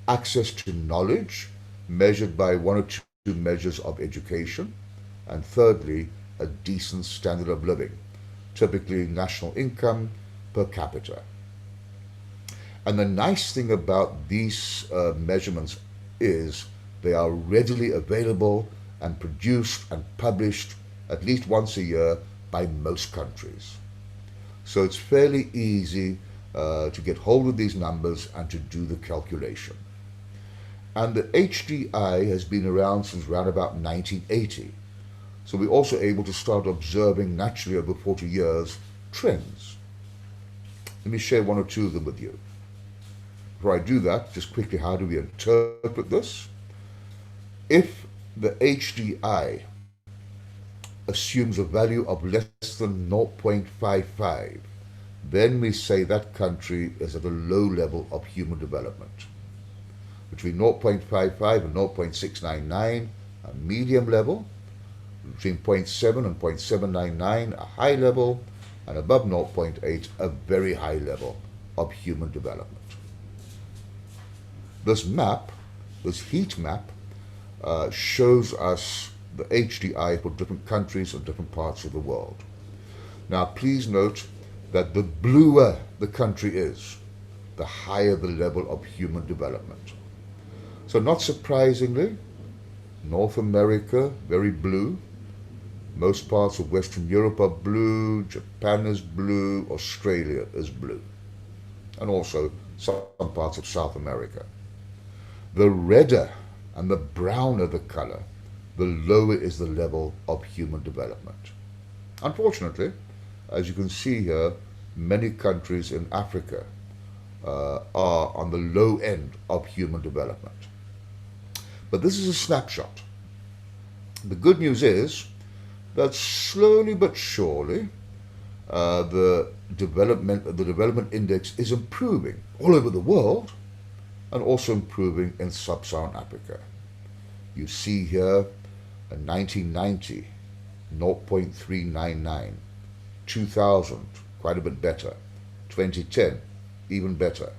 access to knowledge, measured by one or two measures of education; and thirdly, a decent standard of living, typically national income per capita. And the nice thing about these measurements is they are readily available and produced and published at least once a year by most countries. So it's fairly easy to get hold of these numbers and to do the calculation. And the HDI has been around since around about 1980. So we're also able to start observing naturally over 40 years trends. Let me share one or two of them with you. Before I do that, just quickly, how do we interpret this? If the HDI assumes a value of less than 0.55, then we say that country is at a low level of human development. Between 0.55 and 0.699, a medium level; between 0.7 and 0.799, a high level; and above 0.8, a very high level of human development. This map, this heat map, shows us the HDI for different countries and different parts of the world. Now, please note that the bluer the country is, the higher the level of human development. So not surprisingly, North America, very blue. Most parts of Western Europe are blue, Japan is blue, Australia is blue, and also some parts of South America. The redder and the browner the color, the lower is the level of human development. Unfortunately, as you can see here, many countries in Africa are on the low end of human development. But this is a snapshot. The good news is that slowly but surely the development index is improving all over the world, and also improving in sub-Saharan Africa. You see here In 1990, 0.399. 2000, quite a bit better. 2010, even better.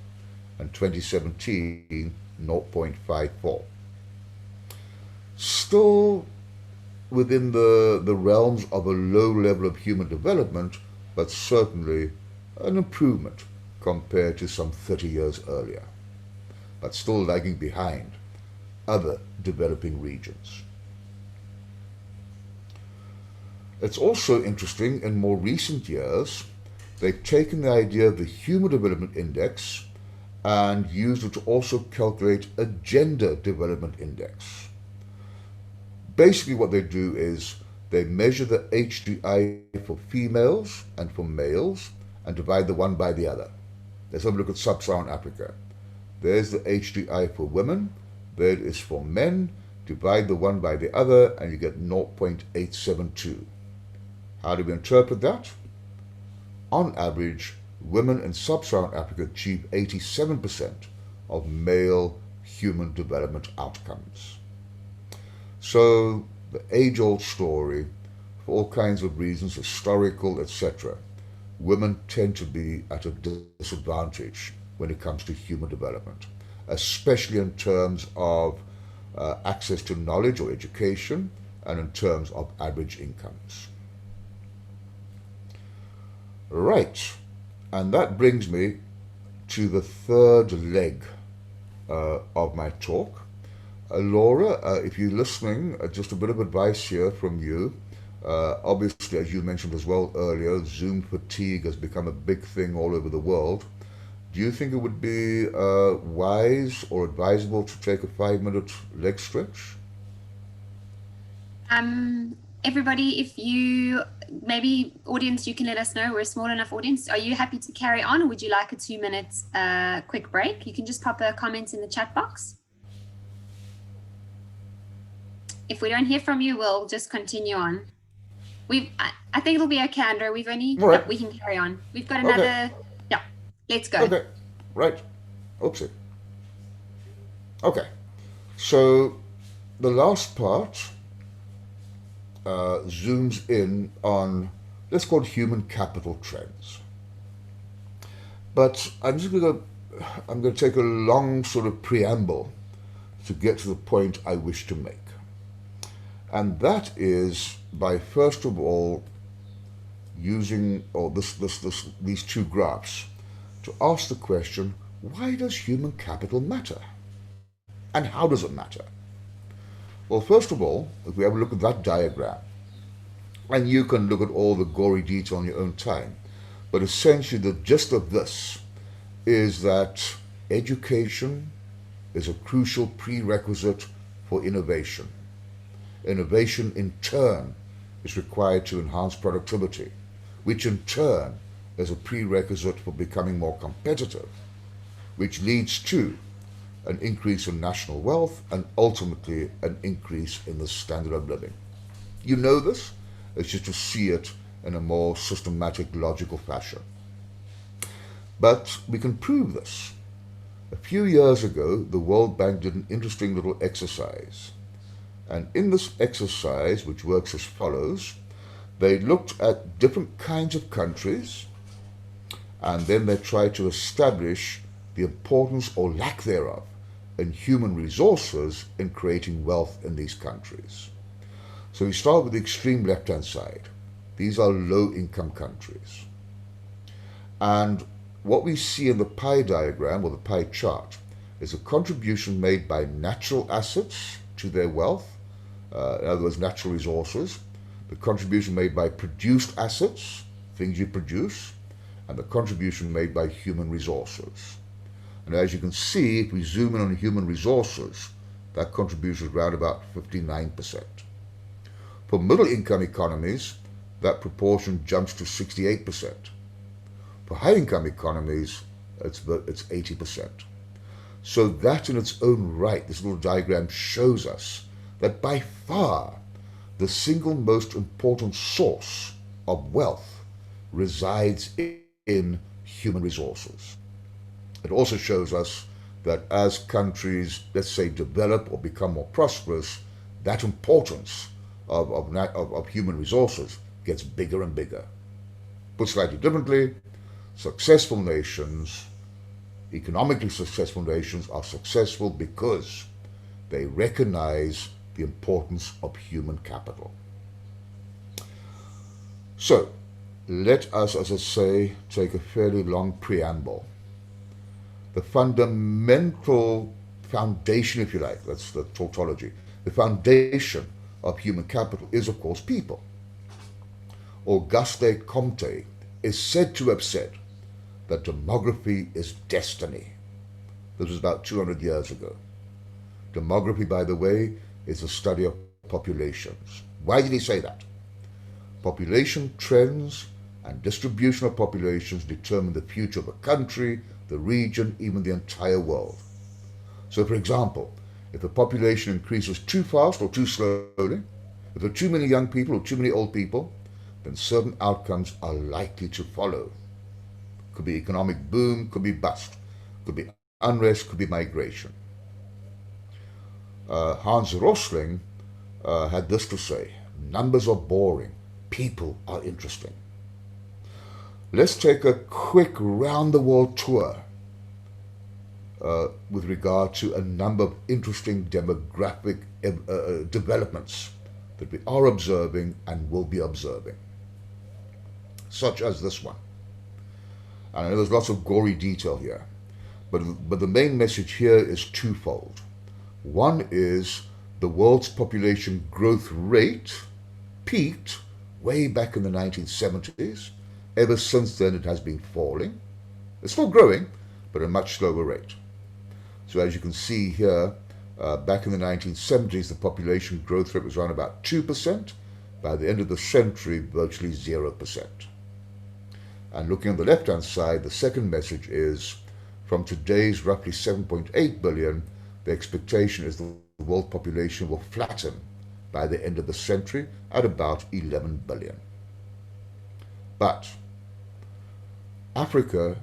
And 2017, 0.54. Still within the realms of a low level of human development, but certainly an improvement compared to some 30 years earlier, but still lagging behind other developing regions. It's also interesting, in more recent years, they've taken the idea of the Human Development Index and used it to also calculate a Gender Development Index. Basically what they do is they measure the HDI for females and for males and divide the one by the other. Let's have a look at sub-Saharan Africa. There's the HDI for women, there it is for men, divide the one by the other and you get 0.872. How do we interpret that? On average, women in sub-Saharan Africa achieve 87% of male human development outcomes. So the age-old story, for all kinds of reasons, historical, etc., women tend to be at a disadvantage when it comes to human development, especially in terms of access to knowledge or education and in terms of average incomes. Right, and that brings me to the third leg of my talk. Laura, if you're listening, just a bit of advice here from you. Obviously, as you mentioned as well earlier, Zoom fatigue has become a big thing all over the world. Do you think it would be wise or advisable to take a 5-minute leg stretch? Everybody, if you, maybe audience, you can let us know. We're a small enough audience. Are you happy to carry on, or would you like a 2-minute quick break? You can just pop a comment in the chat box. If we don't hear from you, we'll just continue on. I think it'll be okay, Andrew. We've only, right. We can carry on. We've got another, yeah, let's go. Okay, right. Oopsie. Okay, so the last part zooms in on, let's call it human capital trends. But I'm going to take a long sort of preamble to get to the point I wish to make. And that is by, first of all, using these two graphs to ask the question, why does human capital matter? And how does it matter? Well, first of all, if we have a look at that diagram, and you can look at all the gory detail on your own time, but essentially the gist of this is that education is a crucial prerequisite for innovation. Innovation, in turn, is required to enhance productivity, which in turn is a prerequisite for becoming more competitive, which leads to an increase in national wealth and ultimately an increase in the standard of living. You know this, it's just to see it in a more systematic, logical fashion. But we can prove this. A few years ago, the World Bank did an interesting little exercise. And in this exercise, which works as follows, they looked at different kinds of countries, and then they tried to establish the importance or lack thereof in human resources in creating wealth in these countries. So we start with the extreme left-hand side. These are low-income countries. And what we see in the pie diagram, or the pie chart, is a contribution made by natural assets to their wealth, in other words, natural resources, the contribution made by produced assets, things you produce, and the contribution made by human resources. And as you can see, if we zoom in on human resources, that contribution is around about 59%. For middle-income economies, that proportion jumps to 68%. For high-income economies, it's 80%. So that in its own right, this little diagram shows us that by far the single most important source of wealth resides in human resources. It also shows us that as countries, let's say, develop or become more prosperous, that importance of human resources gets bigger and bigger. Put slightly differently, successful nations, economically successful nations, are successful because they recognize the importance of human capital. So, let us, as I say, take a fairly long preamble. The fundamental foundation, if you like, that's the tautology, the foundation of human capital is, of course, people. Auguste Comte is said to have said that demography is destiny. This was about 200 years ago. Demography, by the way, is the study of populations. Why did he say that? Population trends and distribution of populations determine the future of a country, the region, even the entire world. So, for example, if the population increases too fast or too slowly, if there are too many young people or too many old people, then certain outcomes are likely to follow. Could be economic boom, could be bust, could be unrest, could be migration. Hans Rosling had this to say: numbers are boring, people are interesting. Let's take a quick round-the-world tour with regard to a number of interesting demographic developments that we are observing and will be observing, such as this one. And I know there's lots of gory detail here, but the main message here is twofold. One is the world's population growth rate peaked way back in the 1970s. Ever since then, it has been falling. It's still growing, but at a much slower rate. So as you can see here, back in the 1970s, the population growth rate was around about 2%. By the end of the century, virtually 0%. And looking on the left-hand side, the second message is, from today's roughly 7.8 billion, the expectation is the world population will flatten by the end of the century at about 11 billion. But Africa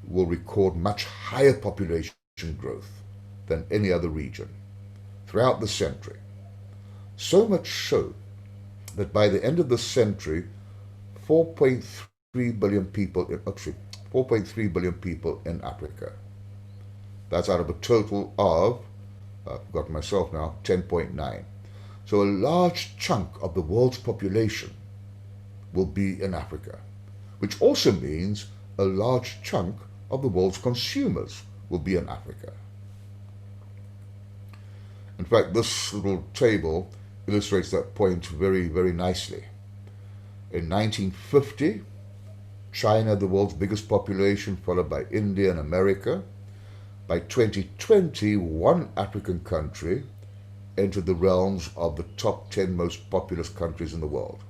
will record much higher population growth than any other region throughout the century. So much so that by the end of the century, 4.3 billion people in Africa. That's out of a total of, I've forgotten myself now, 10.9. So a large chunk of the world's population will be in Africa, which also means a large chunk of the world's consumers will be in Africa. In fact, this little table illustrates that point very, very nicely. In 1950, China, the world's biggest population, followed by India and America. By 2020, one African country entered the realms of the top 10 most populous countries in the world.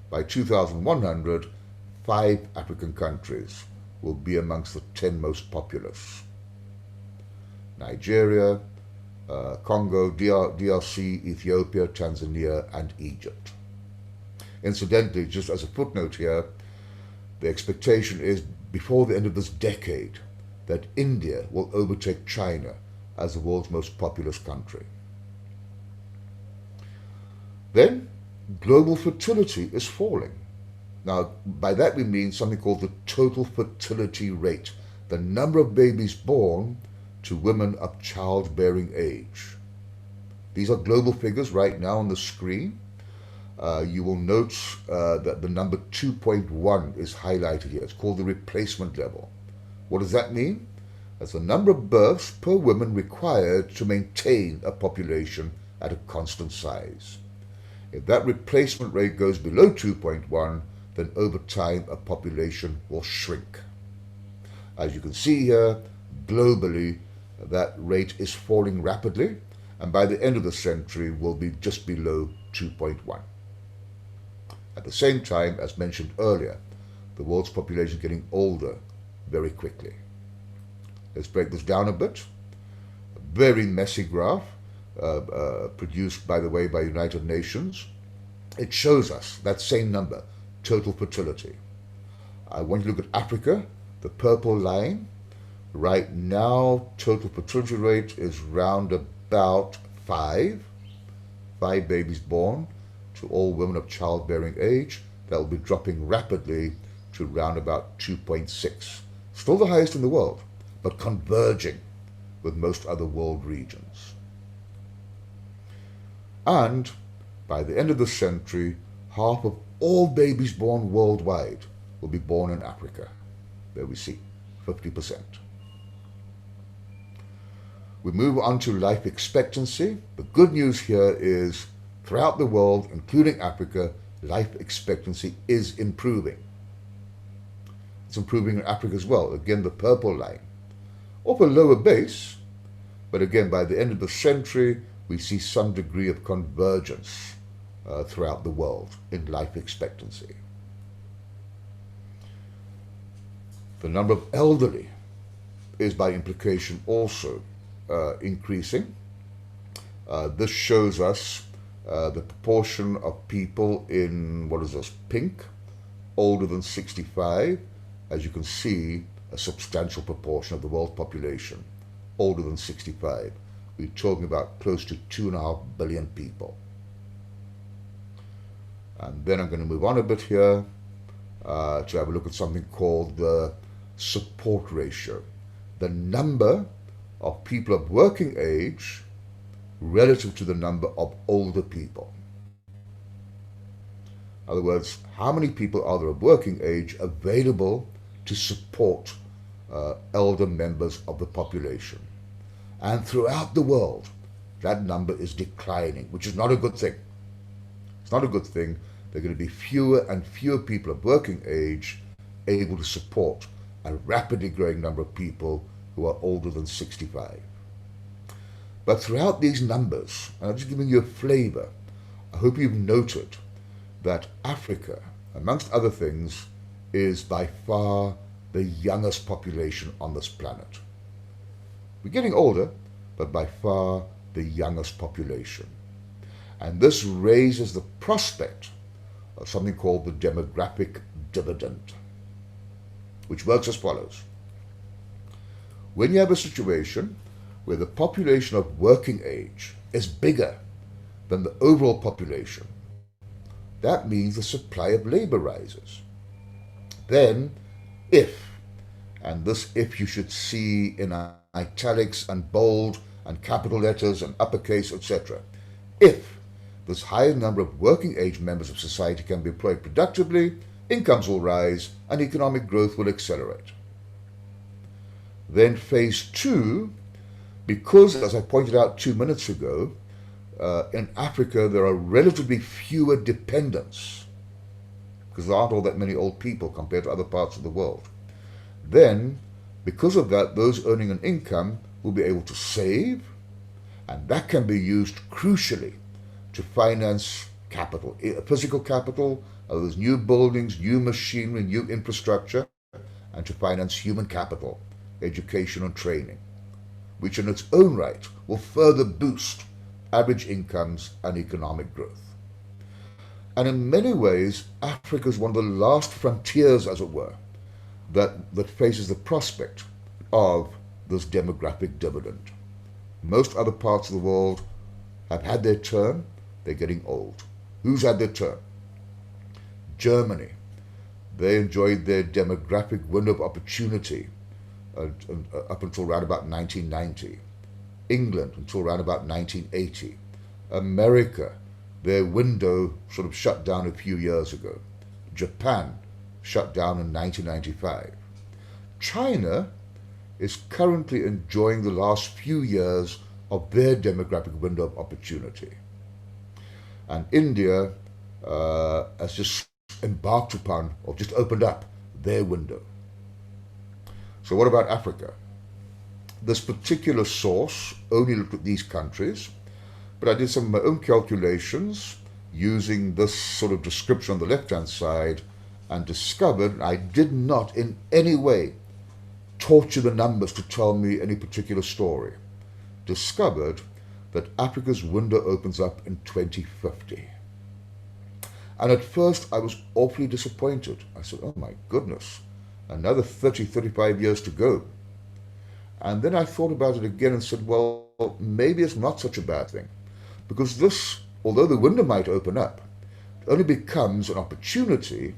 By 2100, 5 African countries will be amongst the 10 most populous. Nigeria, Congo, DRC, Ethiopia, Tanzania, and Egypt. Incidentally, just as a footnote here, the expectation is before the end of this decade that India will overtake China as the world's most populous country. Then, global fertility is falling. Now, by that we mean something called the total fertility rate, the number of babies born to women of childbearing age. These are global figures right now on the screen. You will note that the number 2.1 is highlighted here. It's called the replacement level. What does that mean? That's the number of births per woman required to maintain a population at a constant size. If that replacement rate goes below 2.1, then over time a population will shrink. As you can see here, globally, that rate is falling rapidly, and by the end of the century will be just below 2.1. At the same time, as mentioned earlier, the world's population is getting older very quickly. Let's break this down a bit. A very messy graph, produced, by the way, by United Nations. It shows us that same number, total fertility. I want you to look at Africa, the purple line. Right now, total fertility rate is round about 5 babies born to all women of childbearing age. That will be dropping rapidly to around about 2.6. Still the highest in the world, but converging with most other world regions. And by the end of the century, half of all babies born worldwide will be born in Africa. There we see, 50%. We move on to life expectancy. The good news here is throughout the world, including Africa, life expectancy is improving. It's improving in Africa as well. Again, the purple line. Off a lower base, but again, by the end of the century, we see some degree of convergence throughout the world in life expectancy. The number of elderly is by implication also increasing. This shows us the proportion of people in, what is this, pink, older than 65. As you can see, a substantial proportion of the world population older than 65. We're talking about close to 2.5 billion people. And then I'm going to move on a bit here to have a look at something called the support ratio. The number of people of working age relative to the number of older people. In other words, how many people are there of working age available to support elder members of the population? And throughout the world, that number is declining, which is not a good thing. It's not a good thing. There are going to be fewer and fewer people of working age able to support a rapidly growing number of people who are older than 65. But throughout these numbers, and I'm just giving you a flavor, I hope you've noted that Africa, amongst other things, is by far the youngest population on this planet. We're getting older, but by far the youngest population. And this raises the prospect of something called the demographic dividend, which works as follows. When you have a situation where the population of working age is bigger than the overall population, that means the supply of labor rises. Then, if, and this if you should see in italics and bold and capital letters and uppercase, etc., if this higher number of working age members of society can be employed productively, incomes will rise and economic growth will accelerate. Then phase two, because as I pointed out 2 minutes ago, in Africa there are relatively fewer dependents, because there aren't all that many old people compared to other parts of the world. Then, because of that, those earning an income will be able to save, and that can be used crucially to finance capital, physical capital, those new buildings, new machinery, new infrastructure, and to finance human capital, education and training, which in its own right will further boost average incomes and economic growth. And in many ways, Africa is one of the last frontiers, as it were, that faces the prospect of this demographic dividend. Most other parts of the world have had their turn, they're getting old. Who's had their turn? Germany. They enjoyed their demographic window of opportunity up until around about 1990. England until around about 1980. America, their window sort of shut down a few years ago. Japan shut down in 1995. China is currently enjoying the last few years of their demographic window of opportunity. And India has just embarked upon, or just opened up, their window. So what about Africa? This particular source only looked at these countries, but I did some of my own calculations using this sort of description on the left-hand side and discovered I did not in any way torture the numbers to tell me any particular story. Discovered that Africa's window opens up in 2050. And at first I was awfully disappointed. I said, oh my goodness, another 30, 35 years to go. And then I thought about it again and said, well, maybe it's not such a bad thing. Because this, although the window might open up, only becomes an opportunity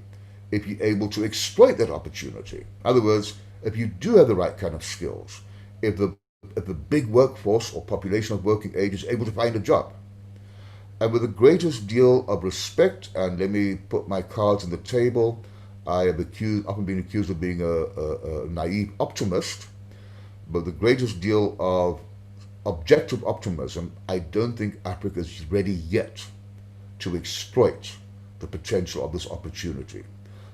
if you're able to exploit that opportunity. In other words, if you do have the right kind of skills, if the big workforce or population of working age is able to find a job. And with the greatest deal of respect, and let me put my cards on the table, I have often been accused of being a naive optimist, but the greatest deal of objective optimism, I don't think Africa is ready yet to exploit the potential of this opportunity.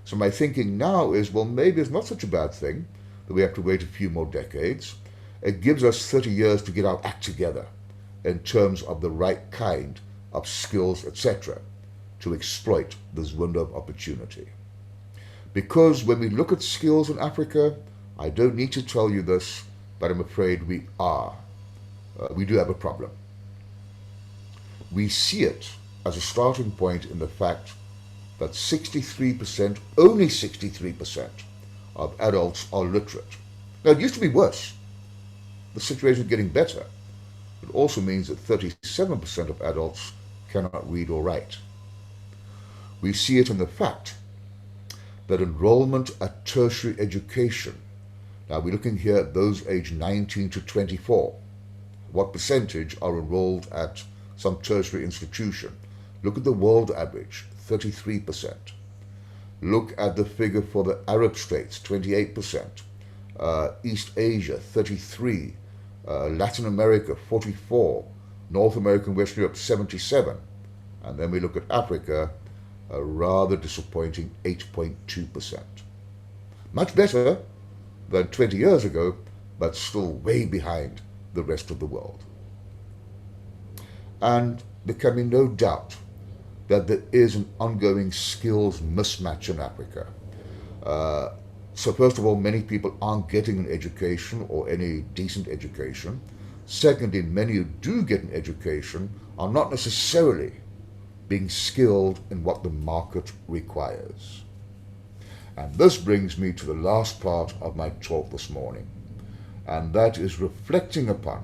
So my thinking now is, well, maybe it's not such a bad thing that we have to wait a few more decades. It gives us 30 years to get our act together in terms of the right kind of skills, etc., to exploit this window of opportunity. Because when we look at skills in Africa, I don't need to tell you this, but I'm afraid we do have a problem. We see it as a starting point in the fact that 63%, only 63% of adults are literate. Now, it used to be worse. The situation is getting better. It also means that 37% of adults cannot read or write. We see it in the fact that enrollment at tertiary education, now we're looking here at those aged 19 to 24, what percentage are enrolled at some tertiary institution? Look at the world average, 33%. Look at the figure for the Arab states, 28%. East Asia, 33%. Latin America, 44%. North America and West Europe, 77%. And then we look at Africa, a rather disappointing 8.2%. Much better than 20 years ago, but still way behind the rest of the world. And there can be no doubt that there is an ongoing skills mismatch in Africa. So first of all, many people aren't getting an education or any decent education. Secondly, many who do get an education are not necessarily being skilled in what the market requires. And this brings me to the last part of my talk this morning, and that is reflecting upon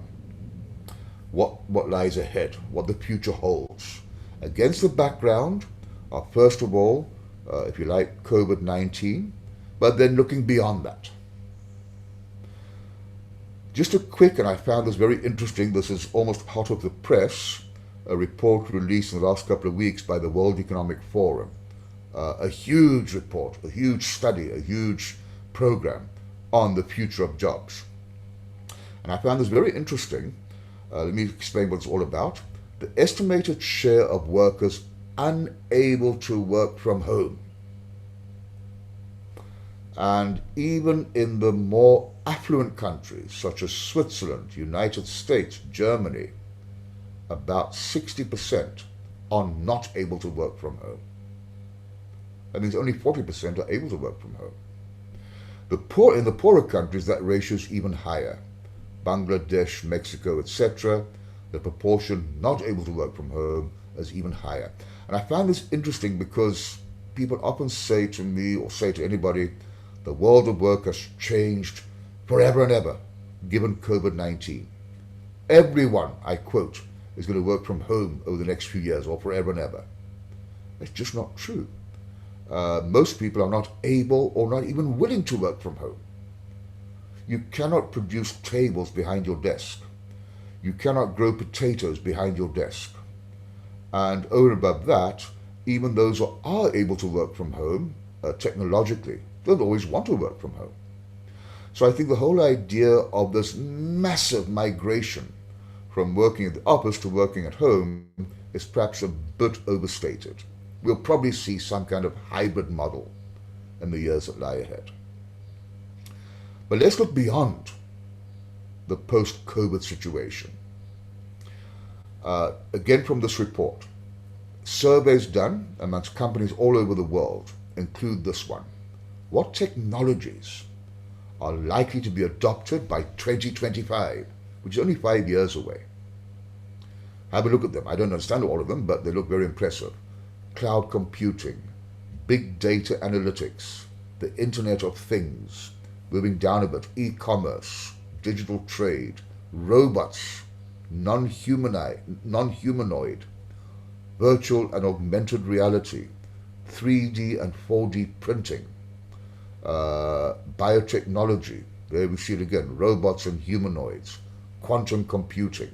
what lies ahead, what the future holds, against the background of, first of all, if you like, COVID-19, but then looking beyond that. Just a quick, and I found this very interesting, this is almost hot off the press, a report released in the last couple of weeks by the World Economic Forum. A huge report, a huge study, a huge program on the future of jobs. And I found this very interesting. Let me explain what it's all about. The estimated share of workers unable to work from home. And even in the more affluent countries, such as Switzerland, United States, Germany, about 60% are not able to work from home. That means only 40% are able to work from home. In the poorer countries, that ratio is even higher. Bangladesh, Mexico, etc., the proportion not able to work from home is even higher. And I find this interesting because people often say to me or say to anybody, the world of work has changed forever and ever, given COVID-19. Everyone, I quote, is going to work from home over the next few years or forever and ever. It's just not true. Most people are not able or not even willing to work from home. You cannot produce tables behind your desk. You cannot grow potatoes behind your desk. And over and above that, even those who are able to work from home, technologically, don't always want to work from home. So I think the whole idea of this massive migration from working at the office to working at home is perhaps a bit overstated. We'll probably see some kind of hybrid model in the years that lie ahead. But let's look beyond the post-COVID situation. Again, from this report, surveys done amongst companies all over the world include this one. What technologies are likely to be adopted by 2025, which is only 5 years away? Have a look at them. I don't understand all of them, but they look very impressive. Cloud computing, big data analytics, the Internet of Things, moving down a bit, e-commerce, digital trade, robots, non-humanoid, virtual and augmented reality, 3D and 4D printing, biotechnology, there we see it again, robots and humanoids, quantum computing.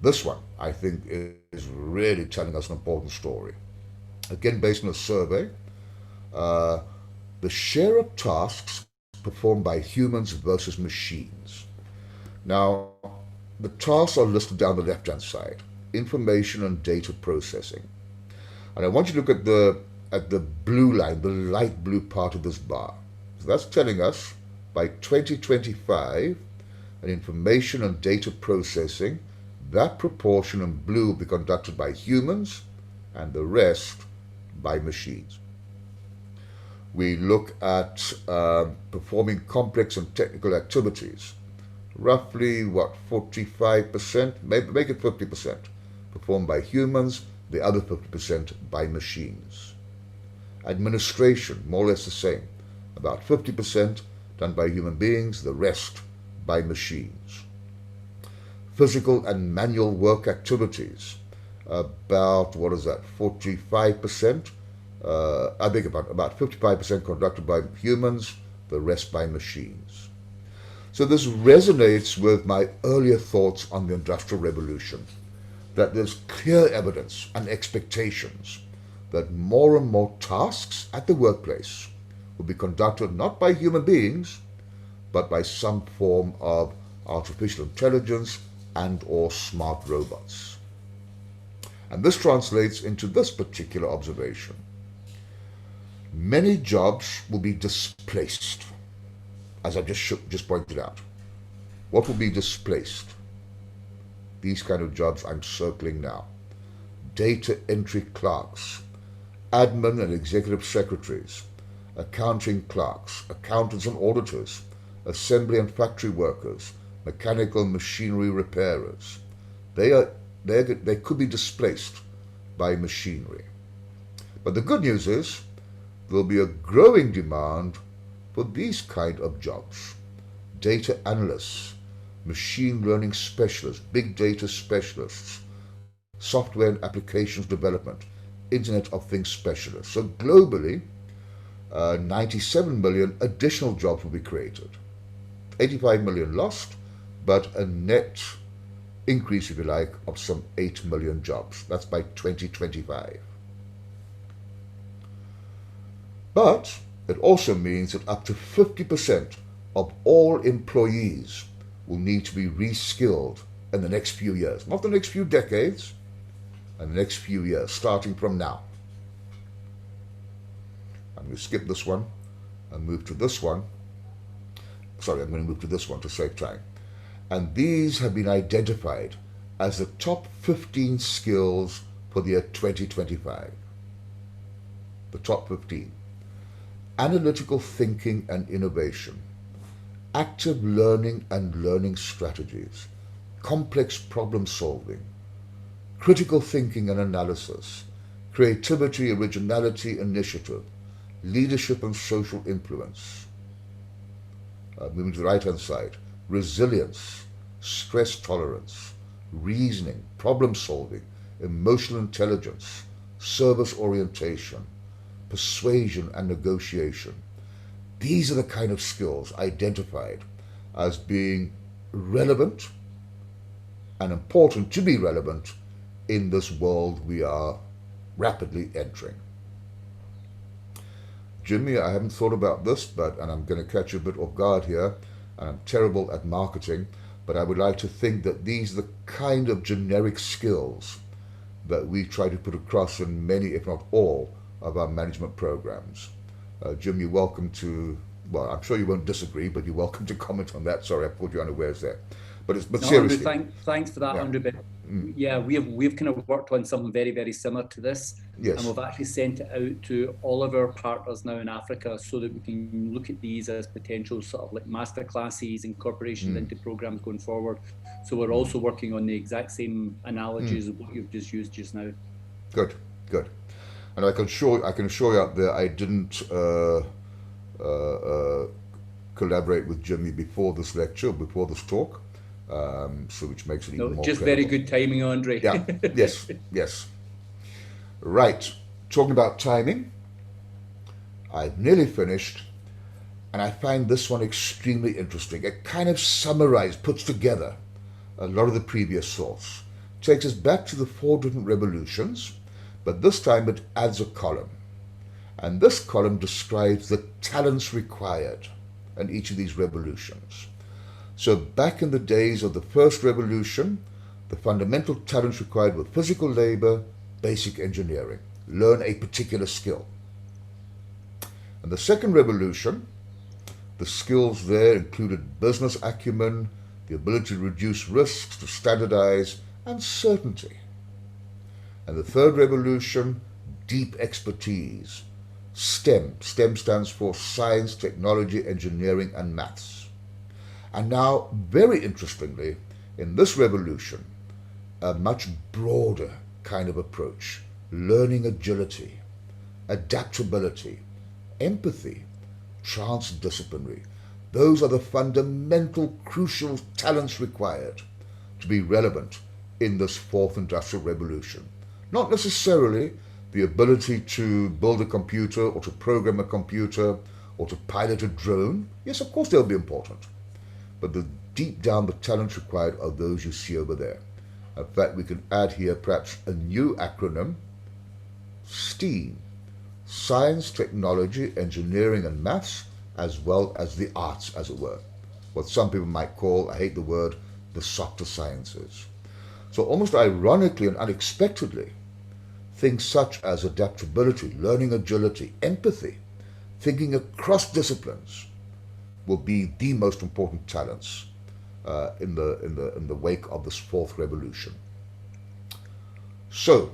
This one, I think, is really telling us an important story. Again, based on a survey, the share of tasks performed by humans versus machines. Now, the tasks are listed down the left-hand side, information and data processing. And I want you to look at the blue line, the light blue part of this bar. So that's telling us by 2025, an information and data processing, that proportion in blue will be conducted by humans and the rest by machines. We look at performing complex and technical activities. Roughly, 45%, make it 50%, performed by humans, the other 50% by machines. Administration, more or less the same, about 50% done by human beings, the rest by machines. Physical and manual work activities, about, 45%, I think about 55% conducted by humans, the rest by machines. So this resonates with my earlier thoughts on the Industrial Revolution, that there's clear evidence and expectations that more and more tasks at the workplace will be conducted not by human beings, but by some form of artificial intelligence and or smart robots. And this translates into this particular observation. Many jobs will be displaced, as I've just pointed out. What will be displaced? These kind of jobs I'm circling now. Data entry clerks, admin and executive secretaries, accounting clerks, accountants and auditors, assembly and factory workers, mechanical machinery repairers. They could be displaced by machinery. But the good news is there'll be a growing demand for these kind of jobs. Data analysts, machine learning specialists, big data specialists, software and applications development, Internet of Things specialists. So globally, 97 million additional jobs will be created. 85 million lost, but a net increase, if you like, of some 8 million jobs. That's by 2025. But it also means that up to 50% of all employees will need to be reskilled in the next few years. Not the next few decades, in the next few years, starting from now. I'm going to skip this one and move to this one. Sorry, I'm going to move to this one to save time. And these have been identified as the top 15 skills for the year 2025. The top 15. Analytical thinking and innovation, active learning and learning strategies, complex problem solving, critical thinking and analysis, creativity, originality, initiative, leadership and social influence. Moving to the right-hand side, resilience, stress tolerance, reasoning, problem solving, emotional intelligence, service orientation, persuasion and negotiation. These are the kind of skills identified as being relevant and important to be relevant in this world we are rapidly entering. Jimmy, I haven't thought about this, and I'm going to catch you a bit off guard here, and I'm terrible at marketing, but I would like to think that these are the kind of generic skills that we try to put across in many, if not all, of our management programs. Jim, you're welcome to, well, I'm sure you won't disagree, but you're welcome to comment on that. Sorry, I put you unawares there. But seriously. Andrew, thanks for that, Andrew. But yeah, we've kind of worked on something very, very similar to this. Yes. And we've actually sent it out to all of our partners now in Africa so that we can look at these as potential sort of like master classes, incorporations into programs going forward. So we're also working on the exact same analogies of what you've just used just now. Good. And I can assure you out there, I didn't collaborate with Jimmy before this lecture, before this talk. so which makes it even more just credible. very good timing, Andre. Yeah, yes, yes. Right, talking about timing, I've nearly finished, and I find this one extremely interesting. It kind of summarizes, puts together a lot of the previous thoughts. Takes us back to the 4 different revolutions, but this time it adds a column. And this column describes the talents required in each of these revolutions. So back in the days of the first revolution, the fundamental talents required were physical labor, basic engineering, learn a particular skill. In the second revolution, the skills there included business acumen, the ability to reduce risks, to standardize, and certainty. And the third revolution, deep expertise. STEM. STEM stands for science, technology, engineering, and maths. And now, very interestingly, in this revolution, a much broader kind of approach. Learning agility, adaptability, empathy, transdisciplinary. Those are the fundamental, crucial talents required to be relevant in this fourth industrial revolution. Not necessarily the ability to build a computer or to program a computer or to pilot a drone. Yes, of course they'll be important. But deep down the talents required are those you see over there. In fact, we can add here perhaps a new acronym, STEAM. Science, technology, engineering, and maths, as well as the arts, as it were. What some people might call, I hate the word, the softer sciences. So almost ironically and unexpectedly, things such as adaptability, learning agility, empathy, thinking across disciplines will be the most important talents in the wake of this fourth revolution. So,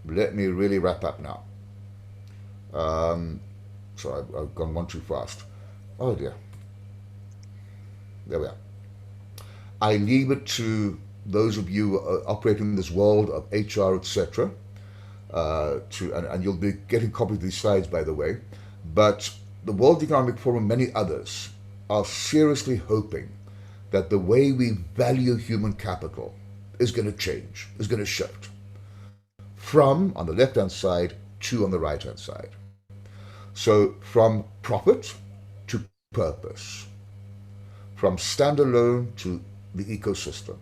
let me really wrap up now. Sorry, I've gone one too fast. Oh dear. There we are. I leave it to those of you operating in this world of HR, etc. And you'll be getting copies of these slides, by the way. But the World Economic Forum and many others are seriously hoping that the way we value human capital is going to change, is going to shift from on the left-hand side to on the right-hand side. So from profit to purpose, from standalone to the ecosystem,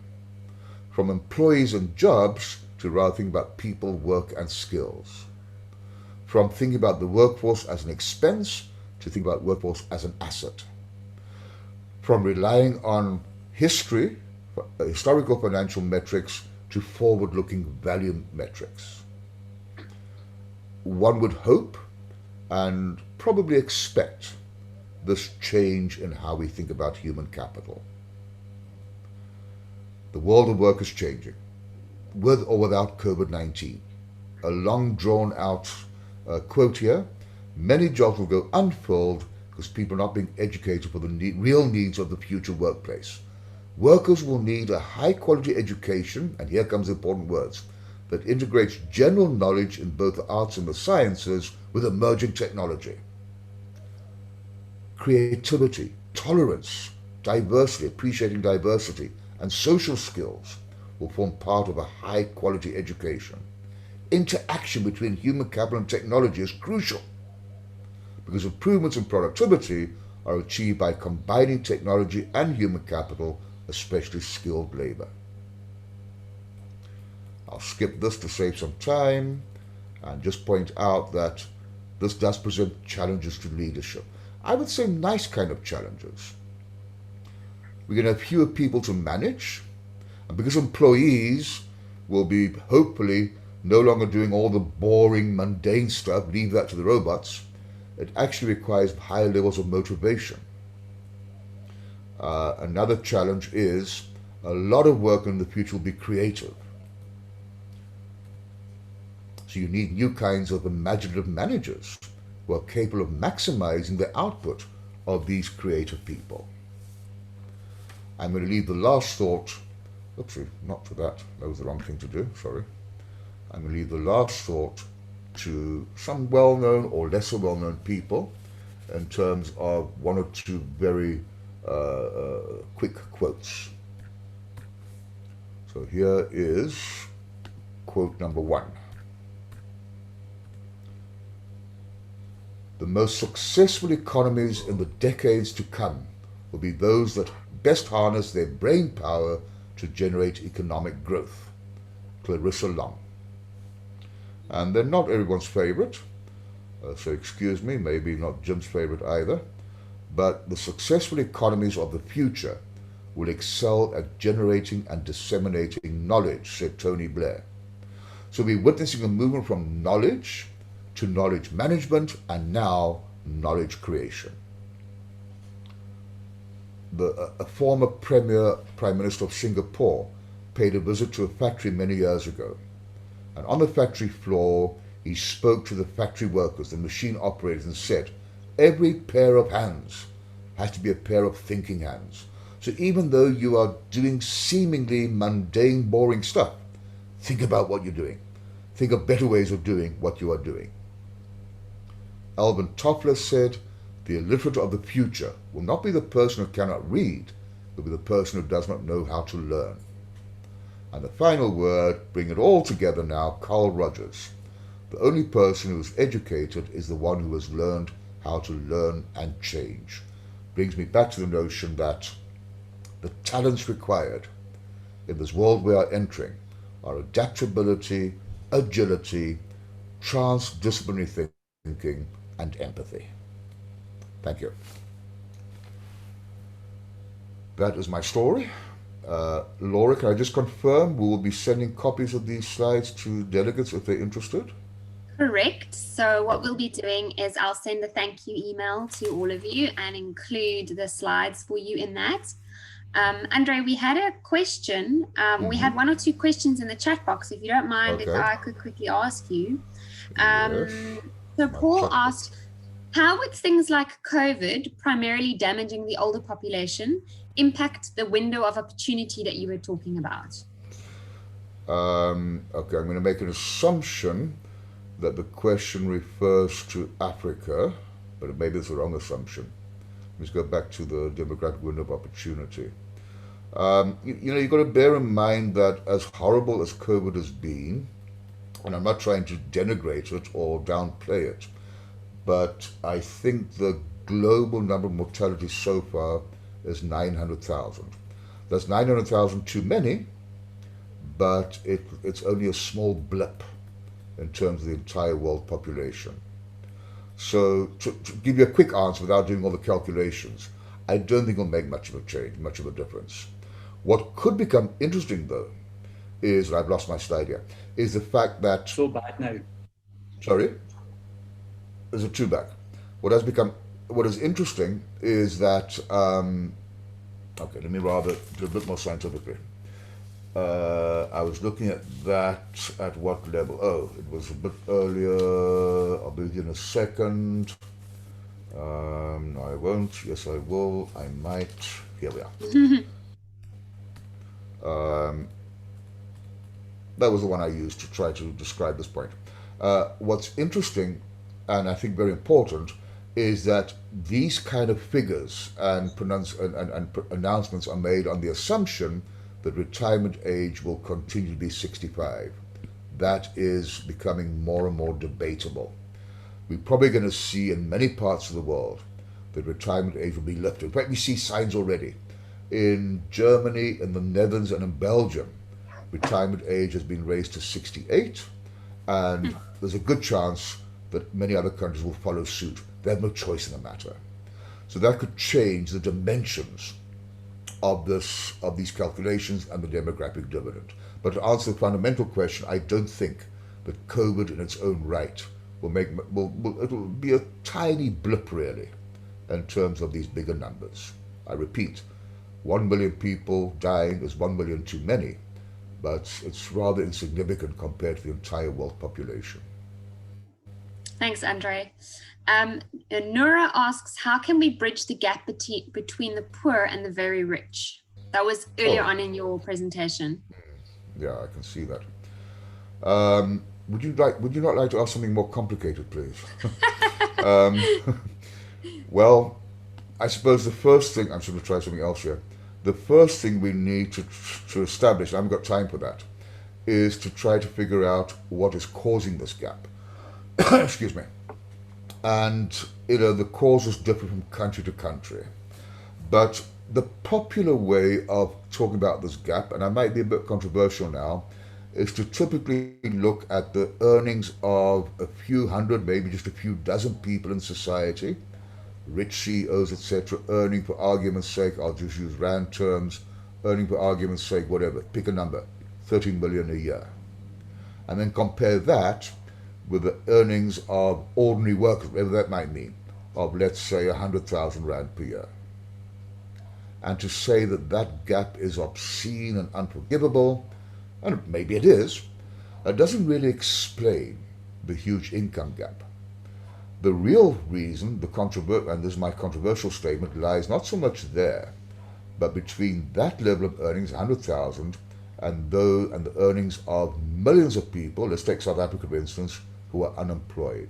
from employees and jobs to rather think about people, work, and skills, from thinking about the workforce as an expense to think about workforce as an asset, from relying on history, historical financial metrics, to forward-looking value metrics. One would hope and probably expect this change in how we think about human capital. The world of work is changing, with or without COVID-19. A long drawn out quote here, many jobs will go unfilled because people are not being educated for the real needs of the future workplace. Workers will need a high quality education, and here comes the important words, that integrates general knowledge in both the arts and the sciences with emerging technology. Creativity, tolerance, diversity, appreciating diversity, and social skills will form part of a high-quality education. Interaction between human capital and technology is crucial because improvements in productivity are achieved by combining technology and human capital, especially skilled labor. I'll skip this to save some time and just point out that this does present challenges to leadership. I would say nice kind of challenges. We're going to have fewer people to manage, and because employees will be hopefully no longer doing all the boring, mundane stuff, leave that to the robots, it actually requires higher levels of motivation. Another challenge is a lot of work in the future will be creative. So you need new kinds of imaginative managers who are capable of maximizing the output of these creative people. I'm going to leave the last thought, oopsie, not for that, that was the wrong thing to do, sorry. I'm going to leave the last thought to some well-known or lesser well-known people in terms of one or two very quick quotes. So here is quote number 1. The most successful economies in the decades to come will be those that best harness their brain power to generate economic growth. Clarissa Long. And they're not everyone's favorite, so excuse me, maybe not Jim's favorite either, but the successful economies of the future will excel at generating and disseminating knowledge, said Tony Blair. So we're witnessing a movement from knowledge to knowledge management and now knowledge creation. A former Prime Minister of Singapore paid a visit to a factory many years ago. And on the factory floor, he spoke to the factory workers, the machine operators, and said, every pair of hands has to be a pair of thinking hands. So even though you are doing seemingly mundane, boring stuff, think about what you're doing. Think of better ways of doing what you are doing. Alvin Toffler said, the illiterate of the future will not be the person who cannot read, but be the person who does not know how to learn. And the final word, bring it all together now, Carl Rogers. The only person who is educated is the one who has learned how to learn and change. Brings me back to the notion that the talents required in this world we are entering are adaptability, agility, transdisciplinary thinking, and empathy. Thank you. That is my story. Laura, can I just confirm we will be sending copies of these slides to delegates if they're interested? Correct. So what we'll be doing is I'll send a thank you email to all of you and include the slides for you in that. Andre, we had a question. We had 1 or 2 questions in the chat box. If you don't mind, if I could quickly ask you. Yes. So Paul asked, how would things like COVID, primarily damaging the older population, impact the window of opportunity that you were talking about? Okay, I'm going to make an assumption that the question refers to Africa, but maybe it's the wrong assumption. Let's go back to the demographic window of opportunity. You've got to bear in mind that as horrible as COVID has been, and I'm not trying to denigrate it or downplay it, but I think the global number of mortality so far is 900,000. That's 900,000 too many, but it's only a small blip in terms of the entire world population. So to give you a quick answer without doing all the calculations, I don't think it'll make much of a change, much of a difference. What could become interesting though is, and I've lost my slide here, is the fact that... So bad now. Sorry? Is it too bad? What is interesting is that, okay, let me rather do a bit more scientifically. I was looking at that at what level? Oh, it was a bit earlier. I'll be with you in a second. No, I won't. Yes, I will. I might. Here we are. That was the one I used to try to describe this point. What's interesting, and I think very important, is that these kind of figures and announcements are made on the assumption that retirement age will continue to be 65. That is becoming more and more debatable. We're probably going to see in many parts of the world that retirement age will be lifted. In fact, we see signs already. In Germany, in the Netherlands, and in Belgium, retirement age has been raised to 68, and there's a good chance that many other countries will follow suit. They have no choice in the matter. So that could change the dimensions of these calculations and the demographic dividend. But to answer the fundamental question, I don't think that COVID in its own right it'll be a tiny blip really in terms of these bigger numbers. I repeat, 1 million people dying is 1 million too many, but it's rather insignificant compared to the entire world population. Thanks, Andre. Nora asks, how can we bridge the gap between the poor and the very rich? That was earlier on in your presentation. Yeah, I can see that. Would you not like to ask something more complicated, please? Well, I suppose the first thing, I'm going to try something else here. the first thing we need to establish, I haven't got time for that, is to try to figure out what is causing this gap. Excuse me. And, the causes differ from country to country. But the popular way of talking about this gap, and I might be a bit controversial now, is to typically look at the earnings of a few hundred, maybe just a few dozen people in society, rich CEOs, etc., earning, for argument's sake, I'll just use rand terms, earning for argument's sake, whatever, pick a number, 30 million a year. And then compare that with the earnings of ordinary workers, whatever that might mean, of, let's say, 100,000 rand per year. And to say that that gap is obscene and unforgivable, and maybe it is, doesn't really explain the huge income gap. The real reason, and this is my controversial statement, lies not so much there, but between that level of earnings, 100,000, and the earnings of millions of people, let's take South Africa for instance, who are unemployed,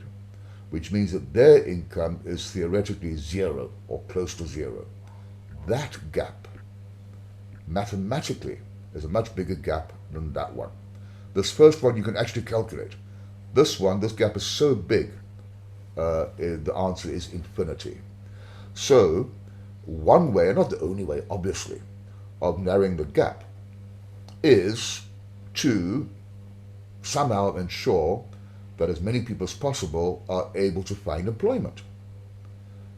which means that their income is theoretically zero or close to zero. That gap, mathematically, is a much bigger gap than that one. This first one you can actually calculate. This gap is so big, the answer is infinity. So, one way, not the only way, obviously, of narrowing the gap is to somehow ensure that as many people as possible are able to find employment.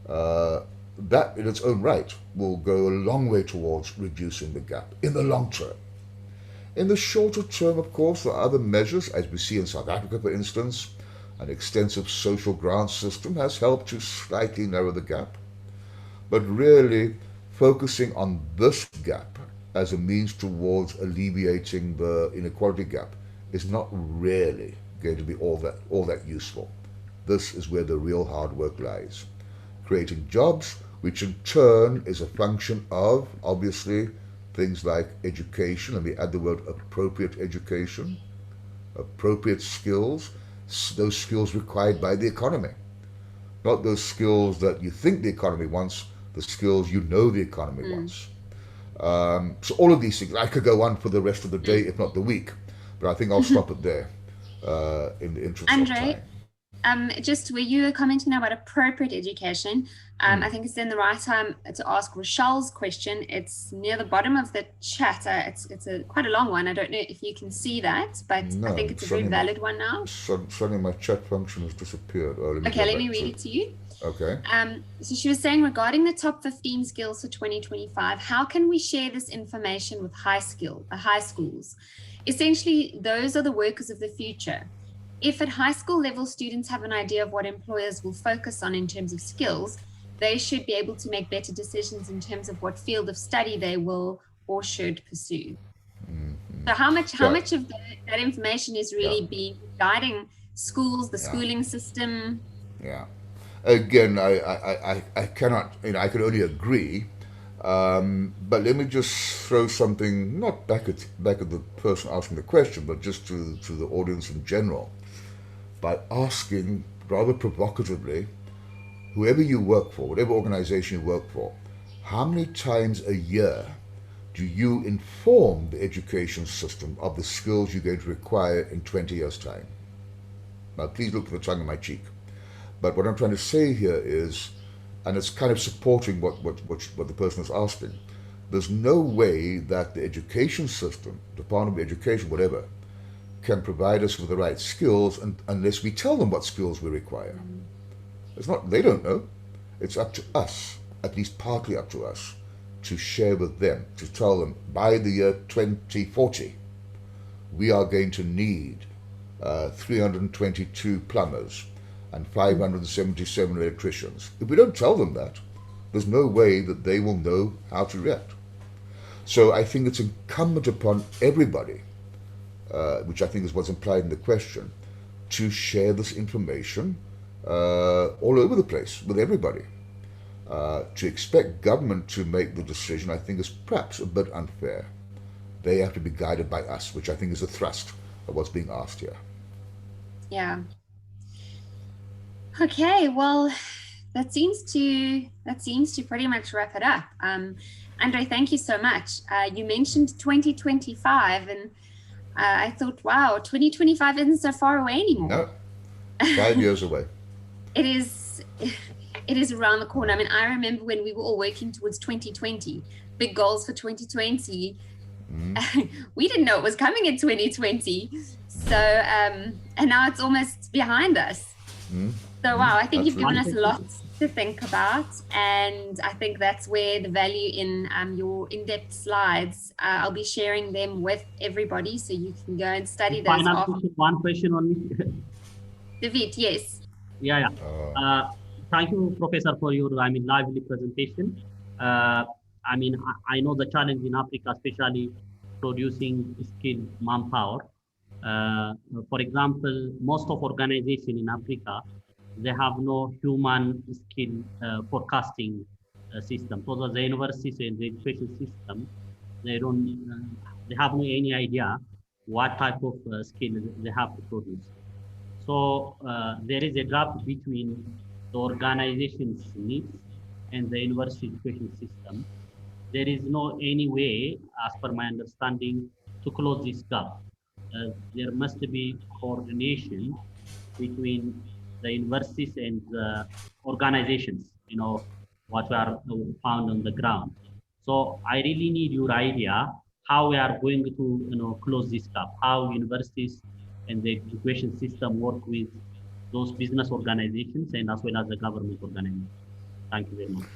That in its own right will go a long way towards reducing the gap in the long term. In the shorter term, of course, there are other measures, as we see in South Africa, for instance. An extensive social grant system has helped to slightly narrow the gap. But really, focusing on this gap as a means towards alleviating the inequality gap is not really going to be all that useful. This is where the real hard work lies. Creating jobs, which in turn is a function of, obviously, things like education, and we add the word appropriate education, appropriate skills, those skills required by the economy. Not those skills that you think the economy wants, the skills you know the economy wants. So all of these things, I could go on for the rest of the day, if not the week, but I think I'll stop it there in the interest of time. Just where you were commenting now about appropriate education, I think it's then the right time to ask Rochelle's question. It's near the bottom of the chat. It's quite a long one. I don't know if you can see that, but I think it's a very valid one now. Suddenly my chat function has disappeared. Okay, let me read it to you. Okay. So she was saying, regarding the top 15 skills for 2025, how can we share this information with high schools? Essentially, those are the workers of the future. If at high school level students have an idea of what employers will focus on in terms of skills, they should be able to make better decisions in terms of what field of study they will or should pursue. So how much of that information is really being guiding schools, the schooling system? Yeah. Again, I cannot, I can only agree, but let me just throw something, not back at the person asking the question, but just to the audience in general, by asking rather provocatively, whoever you work for, whatever organization you work for, how many times a year do you inform the education system of the skills you're going to require in 20 years' time? Now, please look for the tongue in my cheek. But what I'm trying to say here is, and it's kind of supporting what the person is asking, there's no way that the education system, Department of Education, whatever, can provide us with the right skills unless we tell them what skills we require. They don't know. It's up to us, at least partly up to us, to share with them, to tell them by the year 2040, we are going to need 322 plumbers and 577 electricians. If we don't tell them that, there's no way that they will know how to react. So I think it's incumbent upon everybody, which I think is what's implied in the question, to share this information all over the place with everybody. To expect government to make the decision, I think, is perhaps a bit unfair. They have to be guided by us, which I think is the thrust of what's being asked here. Yeah. Okay, well, that seems to pretty much wrap it up. Andre, thank you so much. You mentioned 2025, and I thought, wow, 2025 isn't so far away anymore. No, 5 years away. It is around the corner. I mean, I remember when we were all working towards 2020, big goals for 2020. We didn't know it was coming in 2020. So, and now it's almost behind us. So, wow, I think you've given us lots to think about. And I think that's where the value in your in-depth slides, I'll be sharing them with everybody so you can go and study those. One question only. David, yes. Yeah. Thank you, Professor, for your, lively presentation. I know the challenge in Africa, especially producing skilled manpower. For example, most of organizations in Africa, they have no human skill forecasting system. So the universities and the education system, they have no any idea what type of skill they have to produce. So there is a gap between the organization's needs and the university education system. There is no any way, as per my understanding, to close this gap. There must be coordination between the universities and the organizations, what we are found on the ground. So I really need your idea how we are going to close this gap, how universities and the education system work with those business organizations and as well as the government organizations. Thank you very much.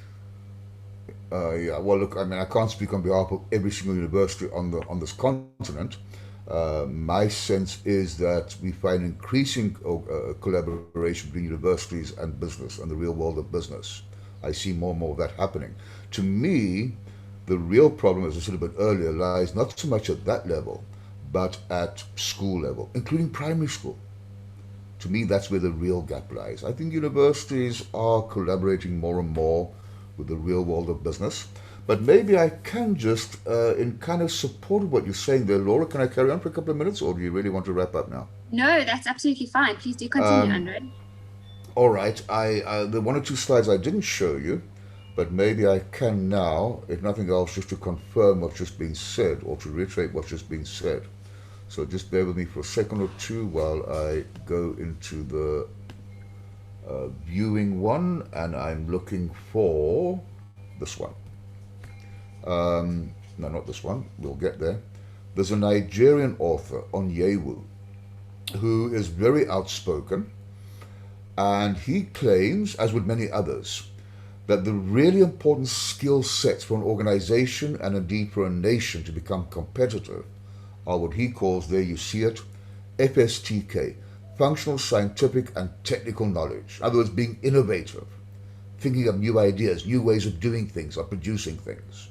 Yeah, well, look, I can't speak on behalf of every single university on this continent. My sense is that we find increasing collaboration between universities and business and the real world of business. I see more and more of that happening. To me, the real problem, as I said a bit earlier, lies not so much at that level, but at school level, including primary school. To me, that's where the real gap lies. I think universities are collaborating more and more with the real world of business. But maybe I can just, in kind of support of what you're saying there, Laura, can I carry on for a couple of minutes, or do you really want to wrap up now? No, that's absolutely fine. Please do continue, Andre. All right. The one or two slides I didn't show you, but maybe I can now, if nothing else, just to confirm what's just been said or to reiterate what's just been said. So just bear with me for a second or two while I go into the viewing one, and I'm looking for this one. No, not this one. We'll get there. There's a Nigerian author, Onyewu, who is very outspoken, and he claims, as would many others, that the really important skill sets for an organization and indeed for a nation to become competitive are what he calls, there you see it, FSTK, functional, scientific, and technical knowledge. In other words, being innovative, thinking of new ideas, new ways of doing things, of producing things.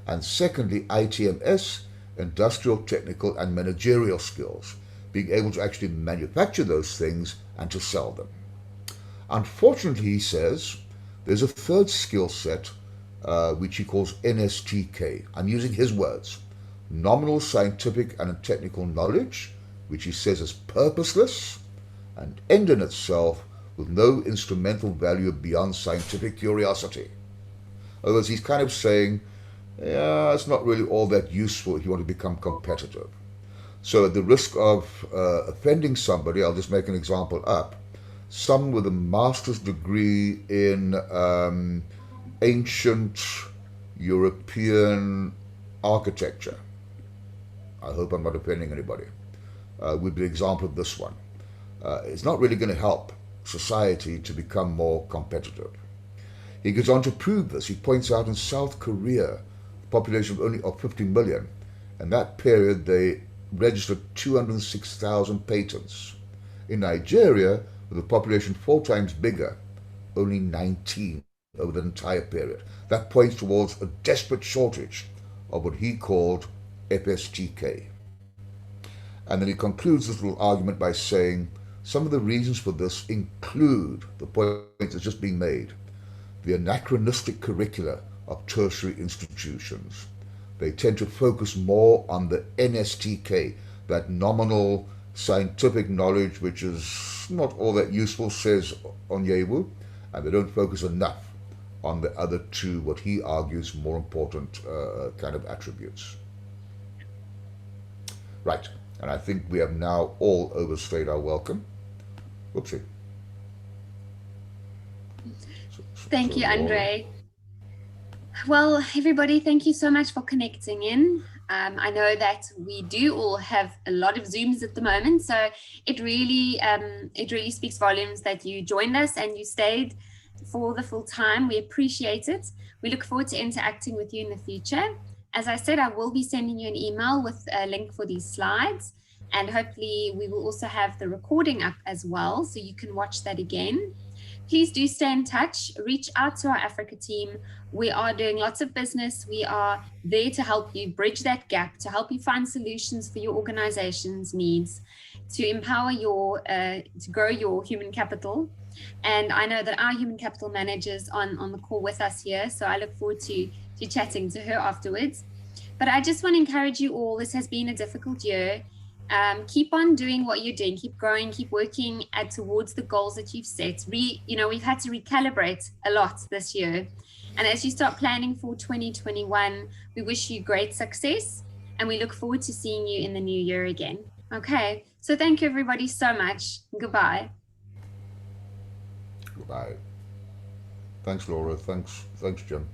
And secondly, ITMS, industrial, technical, and managerial skills, being able to actually manufacture those things and to sell them. Unfortunately, he says, there's a third skill set, which he calls NSTK. I'm using his words. Nominal scientific and technical knowledge, which he says is purposeless and end in itself with no instrumental value beyond scientific curiosity. In other words, he's kind of saying, yeah, it's not really all that useful if you want to become competitive. So at the risk of offending somebody, I'll just make an example up. Someone with a master's degree in ancient European architecture, I hope I'm not offending anybody, would be an example of this one. It's not really going to help society to become more competitive. He goes on to prove this. He points out in South Korea, a population of only 50 million, in that period they registered 206,000 patents. In Nigeria, with a population 4 times bigger, only 19 over the entire period. That points towards a desperate shortage of what he called FSTK. And then he concludes this little argument by saying some of the reasons for this include the point that's just being made, the anachronistic curricula of tertiary institutions. They tend to focus more on the NSTK, that nominal scientific knowledge, which is not all that useful, says Onyewu, and they don't focus enough on the other two, what he argues, more important kind of attributes. Right, and I think we have now all overstayed our welcome. Whoopsie. Thank you, André. Well, everybody, thank you so much for connecting in. I know that we do all have a lot of Zooms at the moment, so it really speaks volumes that you joined us and you stayed for the full time. We appreciate it. We look forward to interacting with you in the future. As I said, I will be sending you an email with a link for these slides, and hopefully we will also have the recording up as well, so you can watch that again. Please do stay in touch, reach out to our Africa team. We are doing lots of business. We are there to help you bridge that gap, to help you find solutions for your organization's needs, to empower to grow your human capital. And I know that our human capital manager's on the call with us here, so I look forward to chatting to her afterwards. But I just want to encourage you all, this has been a difficult year. Keep on doing what you're doing, keep growing, keep working towards the goals that you've set. We've had to recalibrate a lot this year. And as you start planning for 2021, we wish you great success and we look forward to seeing you in the new year again. Okay, so thank you everybody so much. Goodbye. Goodbye. Thanks, Laura. Thanks, Jim.